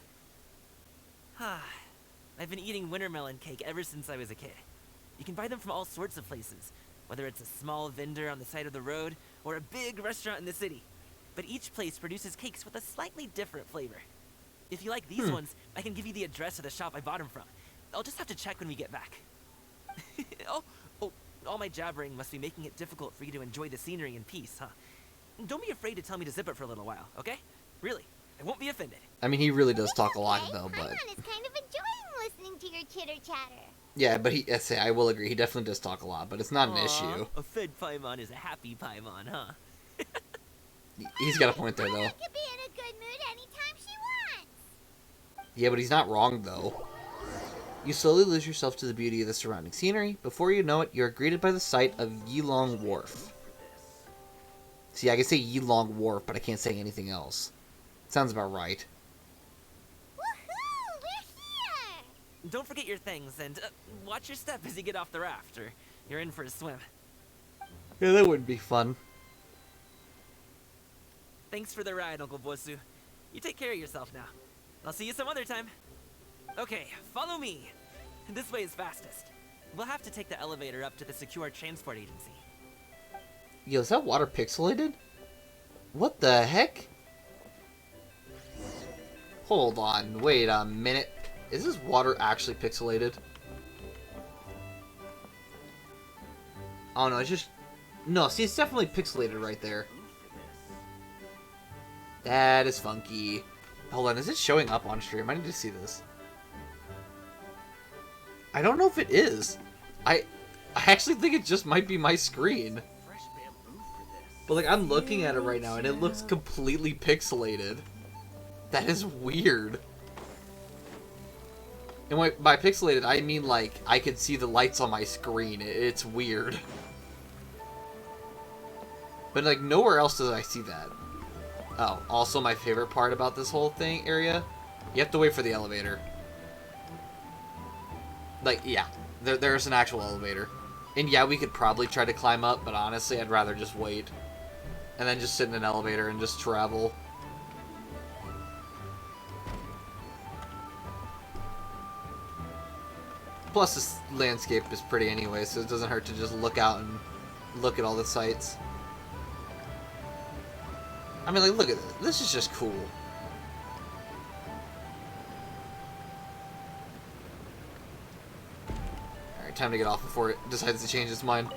huh? I've been eating winter melon cake ever since I was a kid. You can buy them from all sorts of places, whether it's a small vendor on the side of the road or a big restaurant in the city. But each place produces cakes with a slightly different flavor. If you like these ones, I can give you the address of the shop I bought them from. I'll just have to check when we get back. Oh, all my jabbering must be making it difficult for you to enjoy the scenery in peace, huh? Don't be afraid to tell me to zip it for a little while, okay? Really, I won't be offended. I mean, he really does talk a lot, though, but... Paimon is kind of enjoying listening to your chitter-chatter. Yeah, but I will agree, he definitely does talk a lot, but it's not an Aw, issue. A fed Paimon is a happy Paimon, huh? He's got a point there, though. Paimon can be in a good mood anytime she wants. Yeah, but he's not wrong, though. You slowly lose yourself to the beauty of the surrounding scenery. Before you know it, you're greeted by the sight of Yilong Wharf. See, I can say Yilong Wharf, but I can't say anything else. Sounds about right. Woohoo! We're here! Don't forget your things, and watch your step as you get off the raft, or you're in for a swim. Yeah, that wouldn't be fun. Thanks for the ride, Uncle Bosu. You take care of yourself now. I'll see you some other time. Okay, follow me. This way is fastest. We'll have to take the elevator up to the secure transport agency. Yo, is that water pixelated? What the heck? Hold on, wait a minute. Is this water actually pixelated? Oh no, it's just... No, see, it's definitely pixelated right there. That is funky. Hold on, is it showing up on stream? I need to see this. I don't know if it is. I actually think it just might be my screen. But like, I'm looking at it right now and it looks completely pixelated. That is weird. And by pixelated, I mean like I could see the lights on my screen. It's weird. But like nowhere else does I see that. Oh, also my favorite part about this whole thing area, you have to wait for the elevator. Like, yeah, there's an actual elevator. And yeah, we could probably try to climb up, but honestly, I'd rather just wait. And then just sit in an elevator and just travel. Plus, this landscape is pretty anyway, so it doesn't hurt to just look out and look at all the sights. I mean, like, look at this. This is just cool. Alright, time to get off before it decides to change its mind.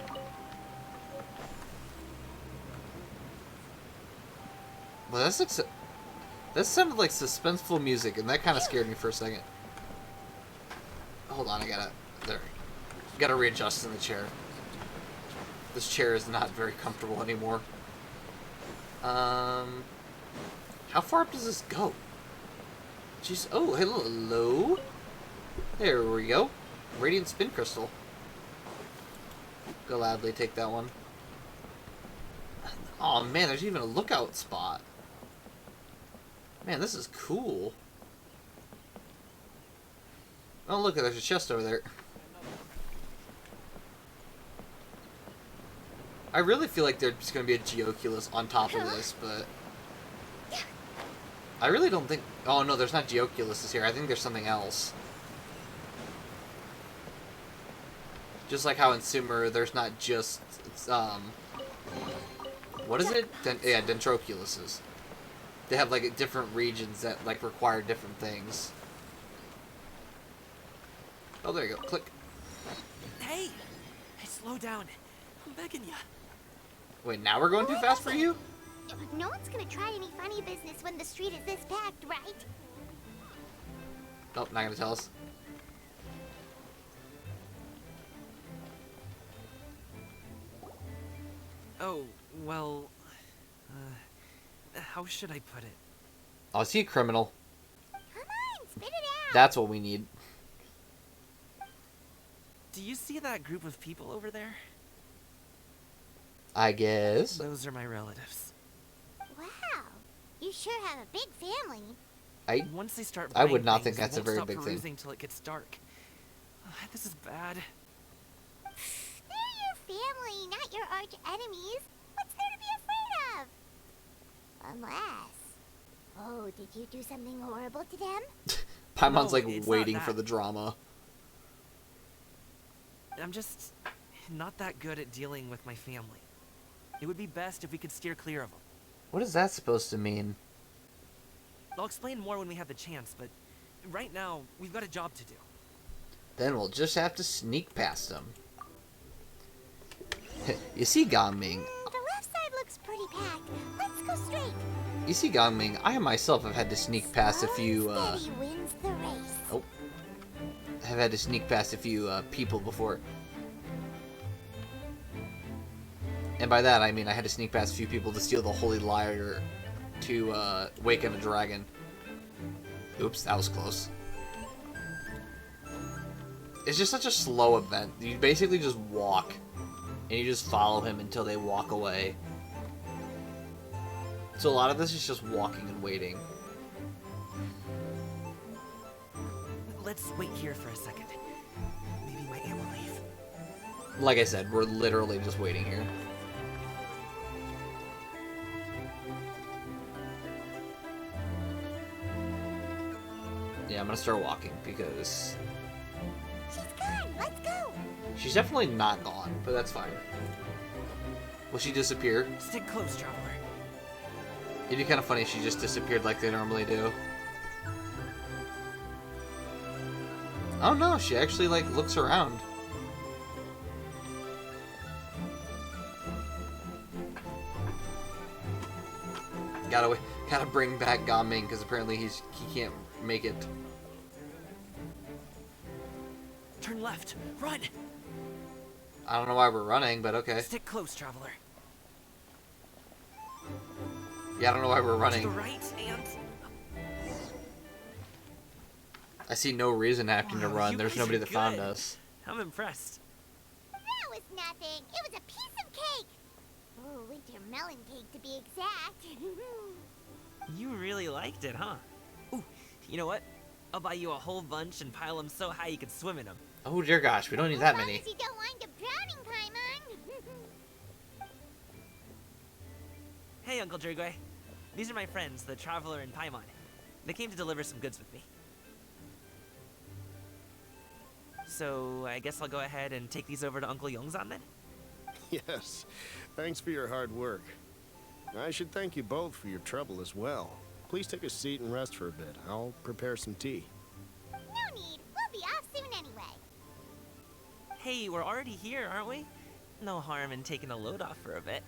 Well, that sounded like suspenseful music, and that kind of scared me for a second. Hold on, gotta readjust in the chair. This chair is not very comfortable anymore. How far up does this go? Jeez, oh, hello. There we go. Radiant spin crystal. Gladly take that one. Oh man, there's even a lookout spot. Man, this is cool. Oh, look, there's a chest over there. I really feel like there's going to be a Geoculus on top of this, but... I really don't think... Oh, no, there's not Geoculuses here. I think there's something else. Just like how in Sumer, there's not just... what is it? Yeah, Dentroculuses. They have, like, different regions that, like, require different things. Oh, there you go. Click. Hey! Slow down. I'm begging you. Wait, now we're going too fast for you? No one's gonna try any funny business when the street is this packed, right? Nope, not gonna tell us. Oh, well... how should I put it? Oh, is he a criminal? Come on, spit it out! That's what we need. Do you see that group of people over there? I guess. Those are my relatives. Wow, you sure have a big family. Once they start I would buying not things, think that's a won't very stop big thing. perusing till it gets dark. This is bad. They're your family, not your arch enemies. What's there to be afraid of? Unless... Oh, did you do something horrible to them? Paimon's No, like it's waiting not for that. the drama. I'm just not that good at dealing with my family. It would be best if we could steer clear of them. What is that supposed to mean? I'll explain more when we have the chance, but right now, we've got a job to do. Then we'll just have to sneak past them. You see, Gangming. The left side looks pretty packed. Let's go straight. You see, Gangming, I myself have had to sneak past a few, Slow and steady wins the race. Oh. Have had to sneak past a few, people before. And by that, I mean I had to sneak past a few people to steal the Holy Lyre to, waken a dragon. Oops, that was close. It's just such a slow event. You basically just walk. And you just follow him until they walk away. So a lot of this is just walking and waiting. Let's wait here for a second. Maybe my aunt will leave. Like I said, we're literally just waiting here. Yeah, I'm gonna start walking because... She's gone. Let's go. She's definitely not gone, but that's fine. Will she disappear? Stick close, traveler. It'd be kind of funny if she just disappeared like they normally do. Oh no, she actually, like, looks around. Gotta bring back Gangming, because apparently he can't make it. Turn left. Run! I don't know why we're running, but okay. Stick close, traveler. Yeah, I don't know why we're To running. the right and... I see no reason having to Wow, run. you There's guys nobody are that found good. us. I'm impressed. That was nothing. It was a piece of cake. Oh, winter melon cake to be exact. You really liked it, huh? Ooh, you know what? I'll buy you a whole bunch and pile them so high you could swim in them. Oh dear gosh, we don't need that As long many. as you don't wind up drowning, Paimon. Hey, Uncle Jergway. These are my friends, the Traveler and Paimon. They came to deliver some goods with me. So, I guess I'll go ahead and take these over to Uncle Yongzan then? Yes, thanks for your hard work. I should thank you both for your trouble as well. Please take a seat and rest for a bit. I'll prepare some tea. No need. We'll be off soon anyway. Hey, we're already here, aren't we? No harm in taking a load off for a bit.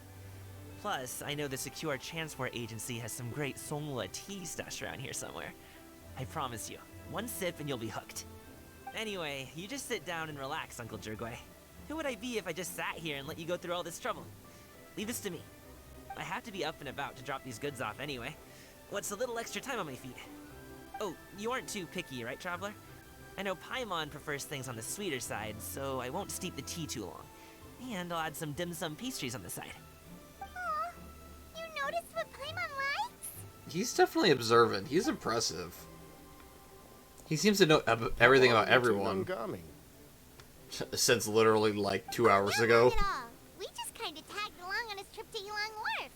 Plus, I know the Secure Transport Agency has some great Songhua tea stashed around here somewhere. I promise you, one sip and you'll be hooked. Anyway, you just sit down and relax, Uncle Jergway. Who would I be if I just sat here and let you go through all this trouble? Leave this to me. I have to be up and about to drop these goods off anyway. What's a little extra time on my feet? Oh, you aren't too picky, right, Traveler? I know Paimon prefers things on the sweeter side, so I won't steep the tea too long. And I'll add some dim sum pastries on the side. Aw, you noticed what Paimon likes? He's definitely observant. He's impressive. He seems to know everything about everyone. Since literally like 2 hours ago. Not at all. We just kind of tagged along on his trip to Yulong Wharf.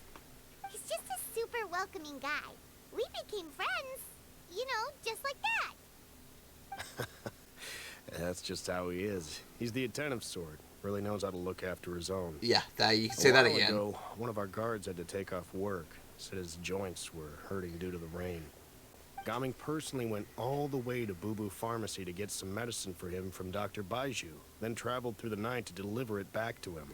He's just a super welcoming guy. We became friends, you know, just like that. That's just how he is. He's the attentive sort. Really knows how to look after his own. Yeah, you can say that again. A while ago, one of our guards had to take off work. Said his joints were hurting due to the rain. Gaming personally went all the way to Boo Boo Pharmacy to get some medicine for him from Dr. Baiju, then traveled through the night to deliver it back to him.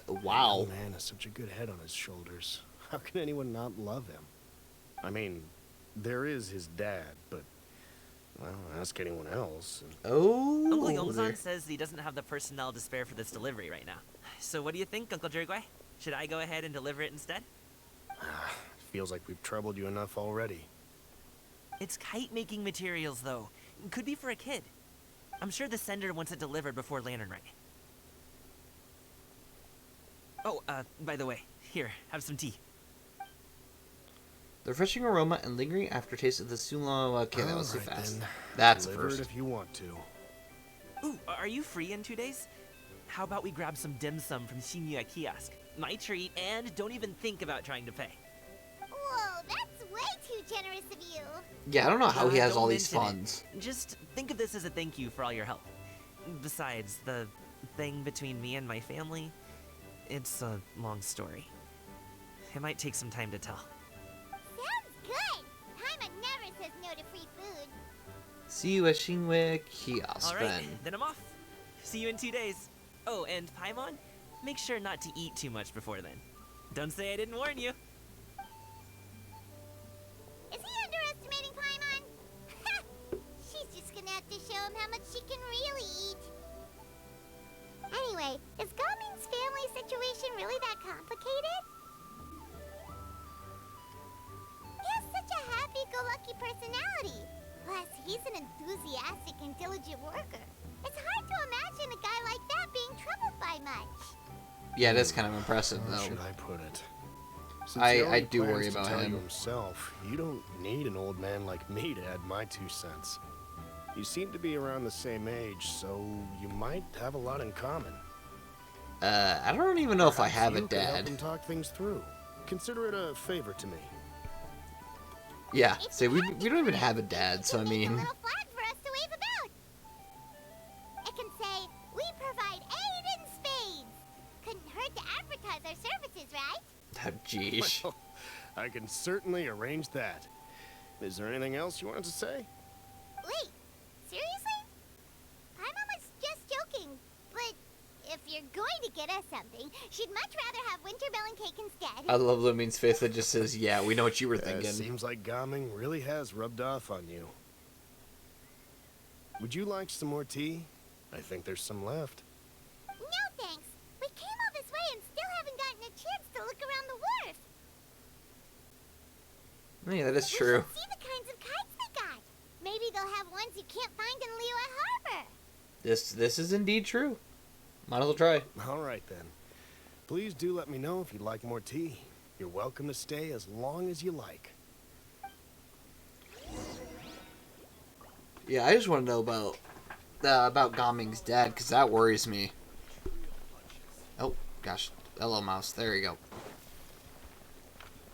Wow. The man has such a good head on his shoulders. How can anyone not love him? I mean, there is his dad, but, well, ask anyone else. Oh. Uncle Yongzan says he doesn't have the personnel to spare for this delivery right now. So what do you think, Uncle Jergway? Should I go ahead and deliver it instead? Feels like we've troubled you enough already. It's kite-making materials, though. Could be for a kid. I'm sure the sender wants it delivered before Lantern Rite. Oh, by the way, here, have some tea. The refreshing aroma and lingering aftertaste of the Sulo. Okay, that was too fast. Then. That's Deliver first. it if you want to. Ooh, are you free in 2 days? How about we grab some dim sum from Shinya Kiosk? My treat, and don't even think about trying to pay. Whoa, that's way too generous of you. Yeah, I don't know how he has Don't all these mention funds. it. Just think of this as a thank you for all your help. Besides, the thing between me and my family, it's a long story. It might take some time to tell. Sounds good. Paimon never says no to free food. See you at Shinwe Kiosk Alright, then I'm off. See you in 2 days. Oh, and Paimon, make sure not to eat too much before then. Don't say I didn't warn you. Is he underestimating Paimon? She's just gonna have to show him how much she can really eat. Anyway, is Gaming's family situation really that complicated? He has such a happy-go-lucky personality. Plus, he's an enthusiastic and diligent worker. It's hard to imagine a guy like that being troubled by much. Yeah, it is kind of impressive, How though. should I put it? Since I he already do worry plans to about tell him. You himself, you don't need an old man like me to add my 2 cents. You seem to be around the same age, so you might have a lot in common. I don't even know if I have a You could help dad. him talk things through. Consider it a favor to me. Yeah, say we don't even have a dad, so I It can make a mean, little flag for us to wave about. It can say, "We provide aid in spades." Couldn't hurt to advertise our services, right? oh, geesh. Well, I can certainly arrange that. Is there anything else you wanted to say? Wait, seriously? Paimon was just joking, but if you're going to get us something, she'd much rather have winter melon cake instead. I love Lumine's face that just says, "Yeah, we know what you were thinking." Seems like Gaming really has rubbed off on you. Would you like some more tea? I think there's some left. No thanks. We came all this way and still haven't gotten a chance to look around the wharf. Yeah, that is We true. should see the kinds of kites they got. Maybe they'll they'll have ones you can't find in Liyue Harbor. This is indeed true. Might as well try. All right, then. Please do let me know if you'd like more tea. You're welcome to stay as long as you like. Yeah, I just want to know about Gaming's dad, because that worries me. Oh, gosh. Hello, mouse. There you go.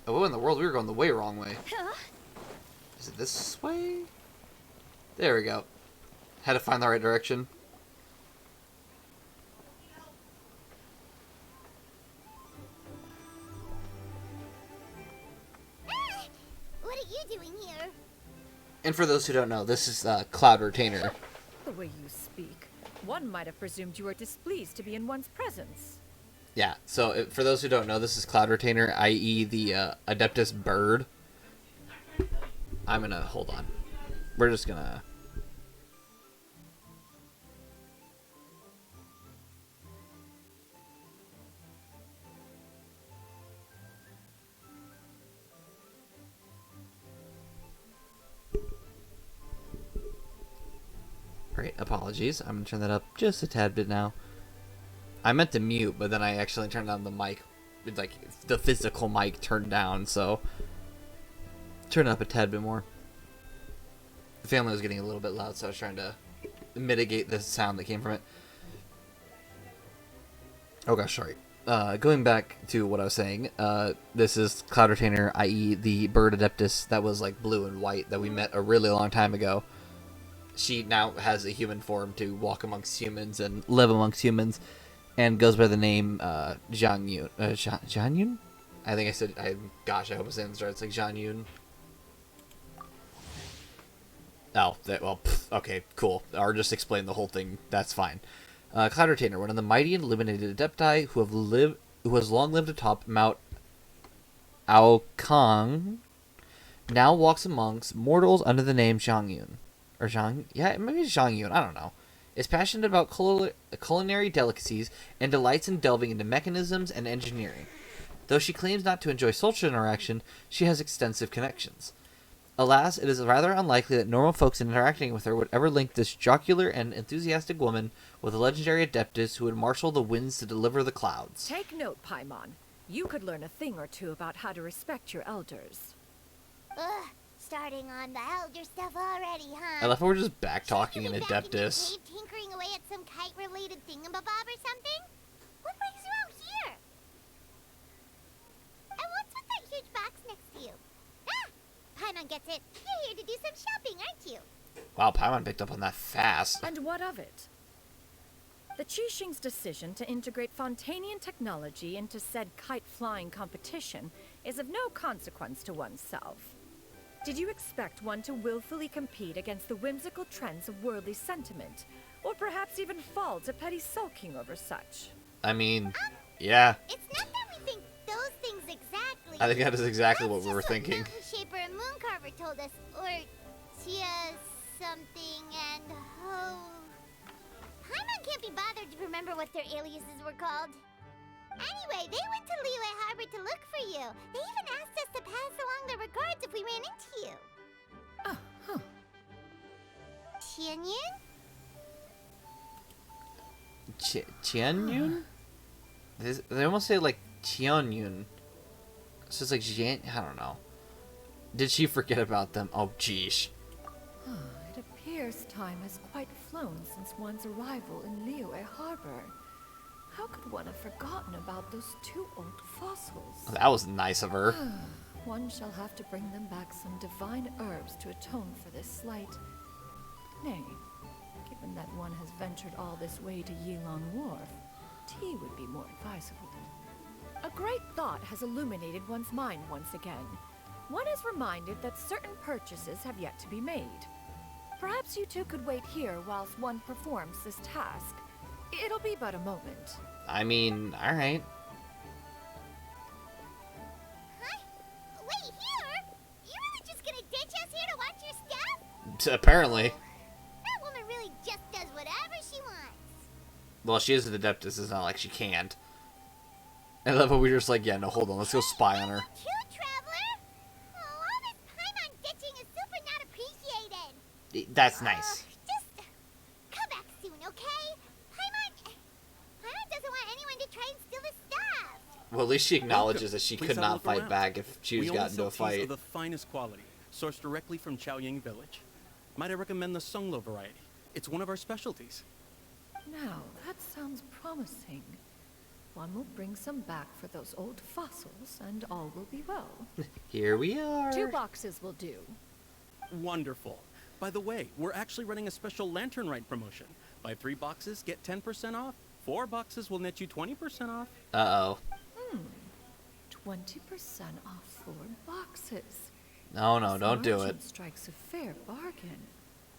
Oh, what in the world? We were going the way wrong way. Is it this way? There we go. Had to find the right direction. What are you doing here? And for those who don't know, this is Cloud Retainer. The way you speak, one might have presumed you were displeased to be in one's presence. Yeah, so for those who don't know, this is Cloud Retainer, i.e. the Adeptus bird. I'm gonna, hold on. We're just gonna... Great, apologies. I'm gonna turn that up just a tad bit now. I meant to mute, but then I actually turned on the mic. It's like the physical mic turned down, so turn it up a tad bit more. The family was getting a little bit loud, so I was trying to mitigate the sound that came from it. Oh gosh, sorry. Going back to what I was saying, this is Cloud Retainer, i.e. the bird Adeptus that was like blue and white that we met a really long time ago. She now has a human form to walk amongst humans and live amongst humans, and goes by the name Zhang Yun. Zhang Yun? I think I said. Gosh, I hope I said it right. It's like Zhang Yun. Oh, well, okay, cool. Or just explain the whole thing. That's fine. Cloud Retainer, one of the mighty and illuminated Adepti who has long lived atop Mount Aokang, now walks amongst mortals under the name Zhang Yun. Or Zhang, yeah, maybe it's Zhang Yun, I don't know. Is passionate about culinary delicacies and delights in delving into mechanisms and engineering. Though she claims not to enjoy social interaction, she has extensive connections. Alas, it is rather unlikely that normal folks interacting with her would ever link this jocular and enthusiastic woman with a legendary Adeptus who would marshal the winds to deliver the clouds. Take note, Paimon. You could learn a thing or two about how to respect your elders. Ugh, starting on the elder stuff already, huh? I love how we're just back-talking in Shouldn't you be back in your Adeptus. cave tinkering away at some kite-related thingamabob or something? What brings you out here? And what's with that huge box next to you? Ah! Paimon gets it. You're here to do some shopping, aren't you? Wow, Paimon picked up on that fast. And what of it? The Qixing's decision to integrate Fontanian technology into said kite-flying competition is of no consequence to oneself. Did you expect one to willfully compete against the whimsical trends of worldly sentiment, or perhaps even fall to petty sulking over such? I mean, yeah. It's not that we think those things exactly. I think that is exactly That's what we were just thinking. Mountain Shaper and Mooncarver told us, or Tia something and Ho. Paimon can't be bothered to remember what their aliases were called. Anyway, they went to Liyue Harbor to look for you. They even asked us to pass along their regards if we ran into you. Oh, huh. Tianyun? Tianyun? They almost say like Tianyun. So it's like Jian. I don't know. Did she forget about them? Oh, geesh. It appears time has quite flown since one's arrival in Liyue Harbor. How could one have forgotten about those two old fossils? That was nice of her. One shall have to bring them back some divine herbs to atone for this slight. Nay, given that one has ventured all this way to Yilong Wharf, tea would be more advisable. A great thought has illuminated one's mind once again. One is reminded that certain purchases have yet to be made. Perhaps you two could wait here whilst one performs this task. It'll be but a moment. I mean, alright. Huh? Wait, here? You really just gonna ditch us here to watch your stuff? Apparently. That woman really just does whatever she wants. Well, she is an Adeptus. It's not like she can't. And I love how we're just like, yeah, no, hold on. Let's go spy on her. True, traveler. Oh, all this Paimon ditching is super not appreciated. That's nice. Just come back soon, okay? Paimon doesn't want anyone to try and steal his stuff. Well, at least she acknowledges that she Please could have a not look fight around. back if she was We got only into a sell teas fight. of the finest quality, sourced directly from Chaoying Village. Might I recommend the Sunglo variety? It's one of our specialties. Now, that sounds promising. One will bring some back for those old fossils, and all will be well. Here we are. 2 boxes will do. Wonderful. By the way, we're actually running a special Lantern Rite promotion. Buy 3 boxes, get 10% off. 4 boxes will net you 20% off. Uh-oh. 20% off 4 boxes. No, This don't do merchant it. Strikes a fair bargain.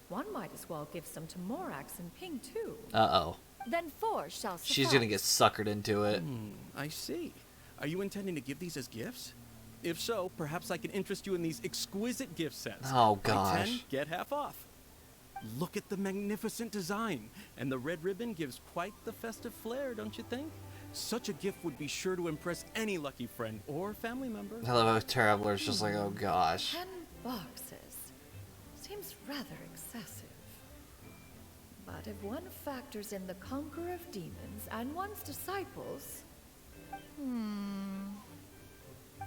One might as well give some to Morax and Ping too. Uh-oh. Then 4 shall suffice. She's gonna get suckered into it. I see. Are you intending to give these as gifts? If so, perhaps I can interest you in these exquisite gift sets. Oh, Buy 10, gosh. get half off. Look at the magnificent design. And the red ribbon gives quite the festive flair, don't you think? Such a gift would be sure to impress any lucky friend or family member. I love how Traveler's just like, oh gosh. 10 boxes. Seems rather excessive. But if one factors in the conqueror of demons and one's disciples...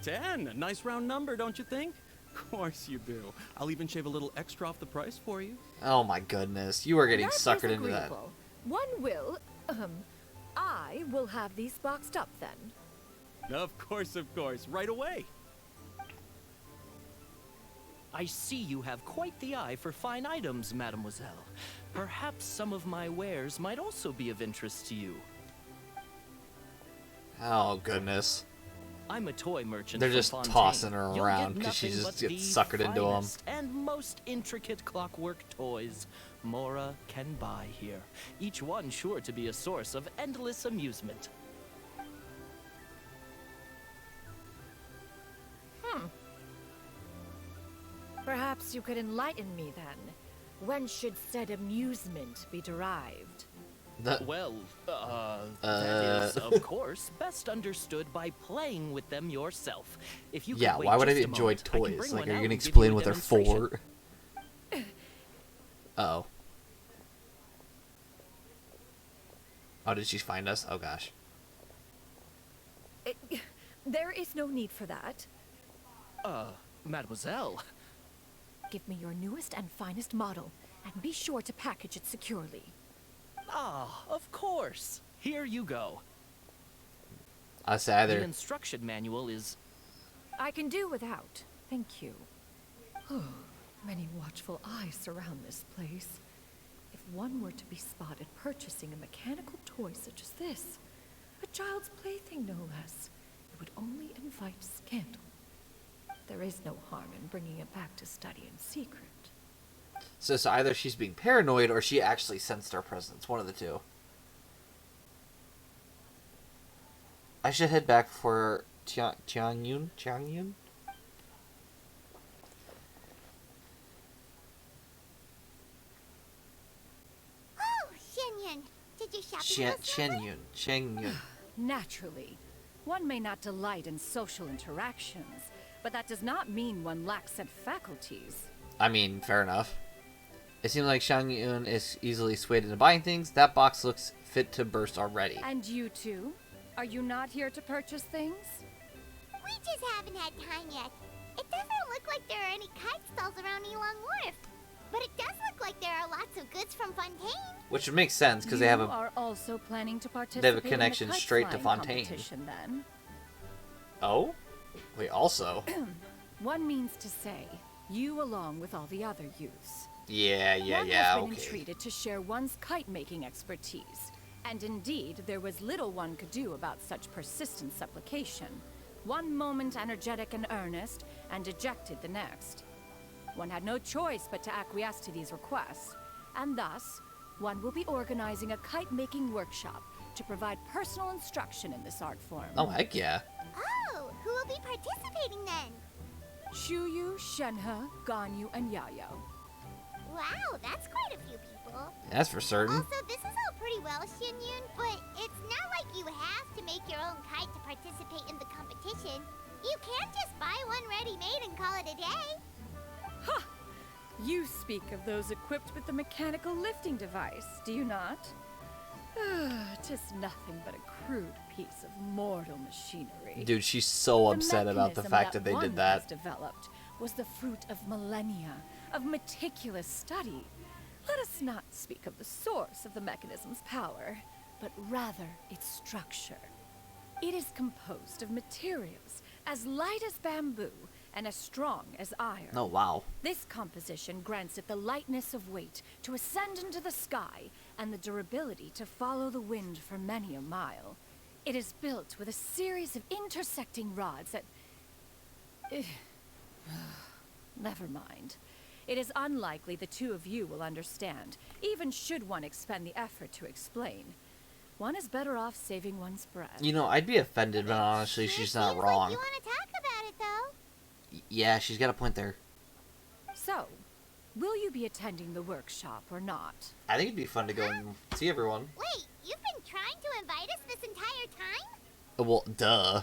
10, a nice round number, don't you think? Of course you do. I'll even shave a little extra off the price for you. Oh my goodness. You are getting That is suckered into that. agreeable. One will... I will have these boxed up then. Of course, right away. I see you have quite the eye for fine items, mademoiselle. Perhaps some of my wares might also be of interest to you. Oh goodness. I'm a toy merchant. They're from just Fontaine. tossing her You'll around get 'cause she nothing just but gets the suckered into 'em. finest and most intricate clockwork toys Mora can buy here. Each one sure to be a source of endless amusement. Perhaps you could enlighten me then. When should said amusement be derived? Well, that is, of course, best understood by playing with them yourself. If you could Yeah, wait why would I just a enjoy moment, I can toys? bring Like, one are you out gonna and give explain a what they're demonstration. for? Uh-oh. Oh, did she find us? Oh gosh. There is no need for that. Mademoiselle. Give me your newest and finest model, and be sure to package it securely. Ah, of course. Here you go. I say either. The instruction manual is... I can do without. Thank you. Oh, many watchful eyes surround this place. If one were to be spotted purchasing a mechanical toy such as this, a child's plaything no less, it would only invite scandal. There is no harm in bringing it back to study in secret. So either she's being paranoid or she actually sensed our presence. One of the two. I should head back for Changyun? Oh, Xianyun, did you shopping Changyun. Naturally. One may not delight in social interactions, but that does not mean one lacks said faculties. I mean, fair enough. It seems like Changyun is easily swayed into buying things. That box looks fit to burst already. And you two? Are you not here to purchase things? We just haven't had time yet. It doesn't look like there are any kite stalls around Elong Wharf. But it does look like there are lots of goods from Fontaine. Which would make sense because they have You a are also planning to participate they have a connection in the kite straight to flying Fontaine. competition, then? Oh? Wait, also? One means to say, you along with all the other youths. Yeah, One has been okay. entreated to share one's kite-making expertise. And indeed, there was little one could do about such persistent supplication. One moment energetic and earnest, and dejected the next. One had no choice but to acquiesce to these requests, and thus, one will be organizing a kite-making workshop to provide personal instruction in this art form. Oh, heck yeah. Oh, who will be participating then? Shuyu, Shenhe, Ganyu, and Yayo. Wow, that's quite a few people. That's for certain. Also, this is all pretty well, Xianyun, but it's not like you have to make your own kite to participate in the competition. You can just buy one ready-made and call it a day. You speak of those equipped with the mechanical lifting device, do you not? 'Tis nothing but a crude piece of mortal machinery. Dude, she's so upset about the mechanism fact that they one did has that. developed was the fruit of millennia of meticulous study. Let us not speak of the source of the mechanism's power, but rather its structure. It is composed of materials as light as bamboo and as strong as iron. Oh, wow. This composition grants it the lightness of weight to ascend into the sky and the durability to follow the wind for many a mile. It is built with a series of intersecting rods that... Never mind. It is unlikely the two of you will understand, even should one expend the effort to explain. One is better off saving one's breath. You know, I'd be offended, but honestly, she's not wrong. Like you want to talk about it, though. Yeah, she's got a point there. So, will you be attending the workshop or not? I think it'd be fun to go and see everyone. Wait, you've been trying to invite us this entire time? Well, duh.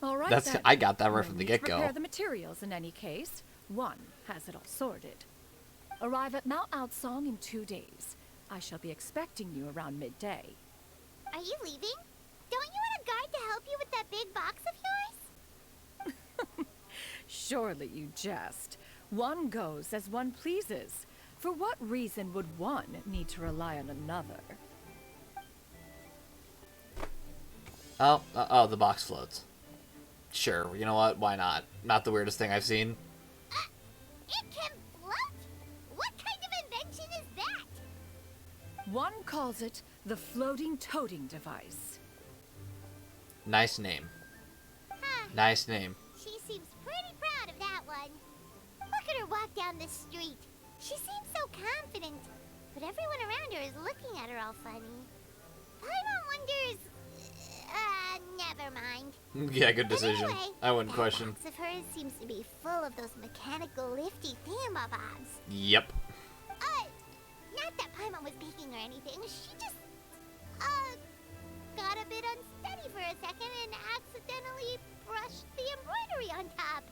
All right, That's then. I got that right No from the need to get-go. Prepare the materials in any case. One has it all sorted. Arrive at Mount Outsong in 2 days. I shall be expecting you around midday. Are you leaving? Don't you want a guard to help you with that big box of yours? Surely you jest. One goes as one pleases. For what reason would one need to rely on another? Oh, the box floats. Sure, you know what? Why not? Not the weirdest thing I've seen. It can float? What kind of invention is that? One calls it the floating toting device. Nice name. Huh. Nice name. She seems pretty proud of that one. Look at her walk down the street. She seems so confident, but everyone around her is looking at her all funny. Paimon wonders... never mind. Yeah, good decision. Anyway, I wouldn't that question. box of hers seems to be full of those mechanical lifty thingamabobs. Yep. Not that Paimon was peeking or anything. She just, got a bit unsteady for a second and accidentally brushed the embroidery on top.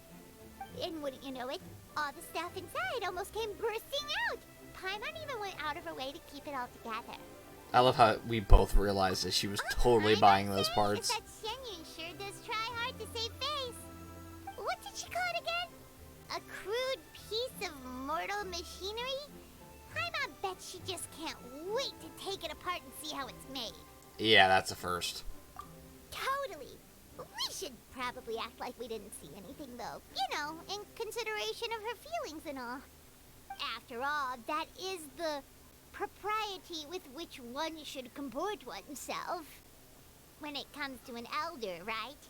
And wouldn't you know it, all the stuff inside almost came bursting out. Paimon even went out of her way to keep it all together. I love how we both realized that she was totally buying those parts. That Shenyun sure does try hard to save face. What did she call it again? A crude piece of mortal machinery? Paimon bet she just can't wait to take it apart and see how it's made. Yeah, that's a first. Totally. We should probably act like we didn't see anything, though. You know, in consideration of her feelings and all. After all, that is the propriety with which one should comport oneself. When it comes to an elder, right?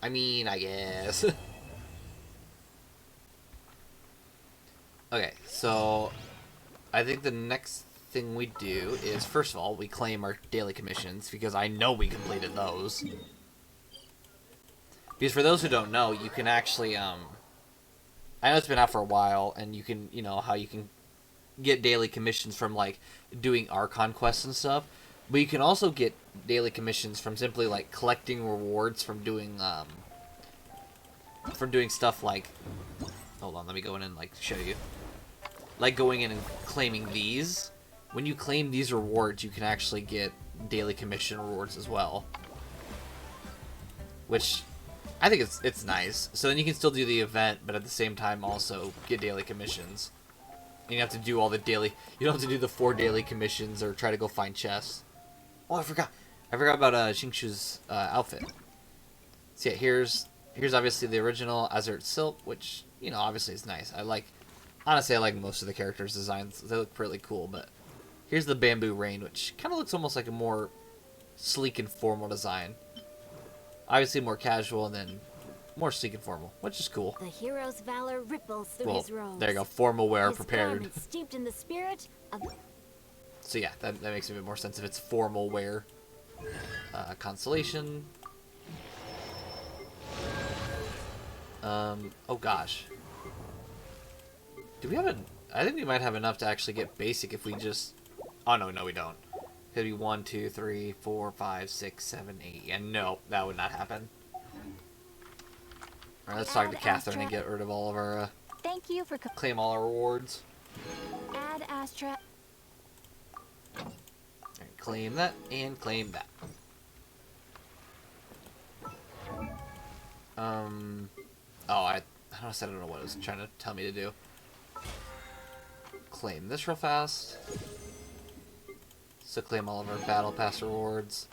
I mean, I guess. Okay, so I think the next thing we do is, first of all, we claim our daily commissions, because I know we completed those. Because for those who don't know, you can actually, I know it's been out for a while, and you can, you know, how you can get daily commissions from, like, doing Archon quests and stuff, but you can also get daily commissions from simply, like, collecting rewards from doing stuff like, hold on, let me go in and, like, show you. Like, going in and claiming these. When you claim these rewards, you can actually get daily commission rewards as well. Which, I think it's nice. So then you can still do the event, but at the same time also get daily commissions. And you have to do all the daily... You don't have to do the 4 daily commissions or try to go find chests. Oh, I forgot. I forgot about Xingshu's outfit. So yeah, here's obviously the original Azure Silk, which, you know, obviously is nice. Honestly, I like most of the characters' designs. They look pretty cool, but here's the Bamboo Rain, which kind of looks almost like a more sleek and formal design. Obviously more casual and then more sleek and formal, which is cool. The hero's valor ripples through his robes. There you go, formal wear his prepared. garments steeped in the spirit of... So yeah, that makes a bit more sense if it's formal wear. Constellation. Oh gosh. Do we have I think we might have enough to actually get basic if we just... Oh, no, we don't. Could be 1, 2, 3, 4, 5, 6, 7, 8. Yeah, no, that would not happen. Alright, let's talk to Catherine and get rid of all of our Thank you for claim all our rewards. Add Astra. Alright, claim that and claim that. Oh, I honestly don't know what it was trying to tell me to do. Claim this real fast. So claim all of our battle pass rewards.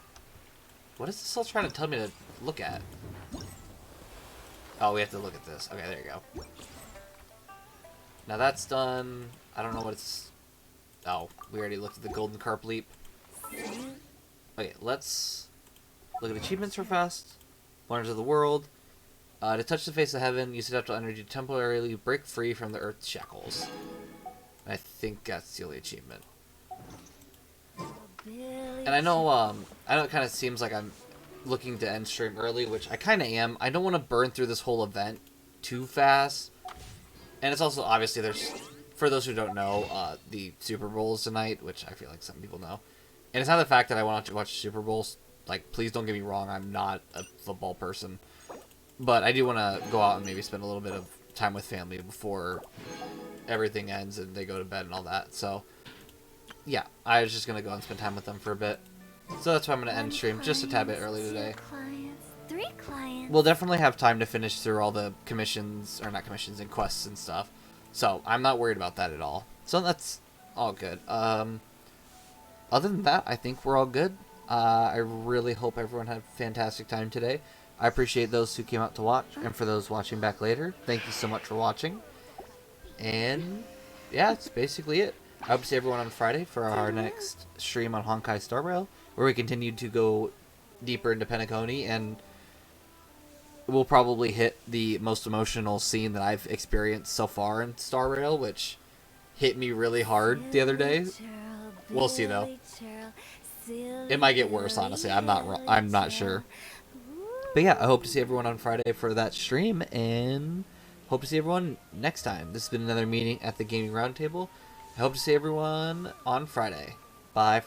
What is this all trying to tell me to look at? Oh, we have to look at this. Okay, there you go. Now that's done. I don't know what it's... Oh, we already looked at the Golden Carp Leap. Okay, let's look at achievements real fast. Wonders of the World. To touch the face of heaven, use adaptable energy to temporarily break free from the Earth's shackles. I think that's the only achievement. And I know it kind of seems like I'm looking to end stream early, which I kind of am. I don't want to burn through this whole event too fast. And it's also, obviously, there's, for those who don't know, the Super Bowl is tonight, which I feel like some people know. And it's not the fact that I want to watch Super Bowls. Like, please don't get me wrong, I'm not a football person. But I do want to go out and maybe spend a little bit of time with family before everything ends and they go to bed and all that. So, yeah, I was just going to go and spend time with them for a bit. So that's why I'm going to end stream just a tad bit early today. Three clients. We'll definitely have time to finish through all the commissions, or not commissions, and quests and stuff. So I'm not worried about that at all. So that's all good. Other than that, I think we're all good. I really hope everyone had a fantastic time today. I appreciate those who came out to watch, and for those watching back later, thank you so much for watching. And yeah, that's basically it. I hope to see everyone on Friday for our next stream on Honkai Star Rail, where we continue to go deeper into Penacony, and we'll probably hit the most emotional scene that I've experienced so far in Star Rail, which hit me really hard the other day. We'll see though. It might get worse, honestly. I'm not sure. But yeah, I hope to see everyone on Friday for that stream, and hope to see everyone next time. This has been another meeting at the Gaming Roundtable. I hope to see everyone on Friday. Bye.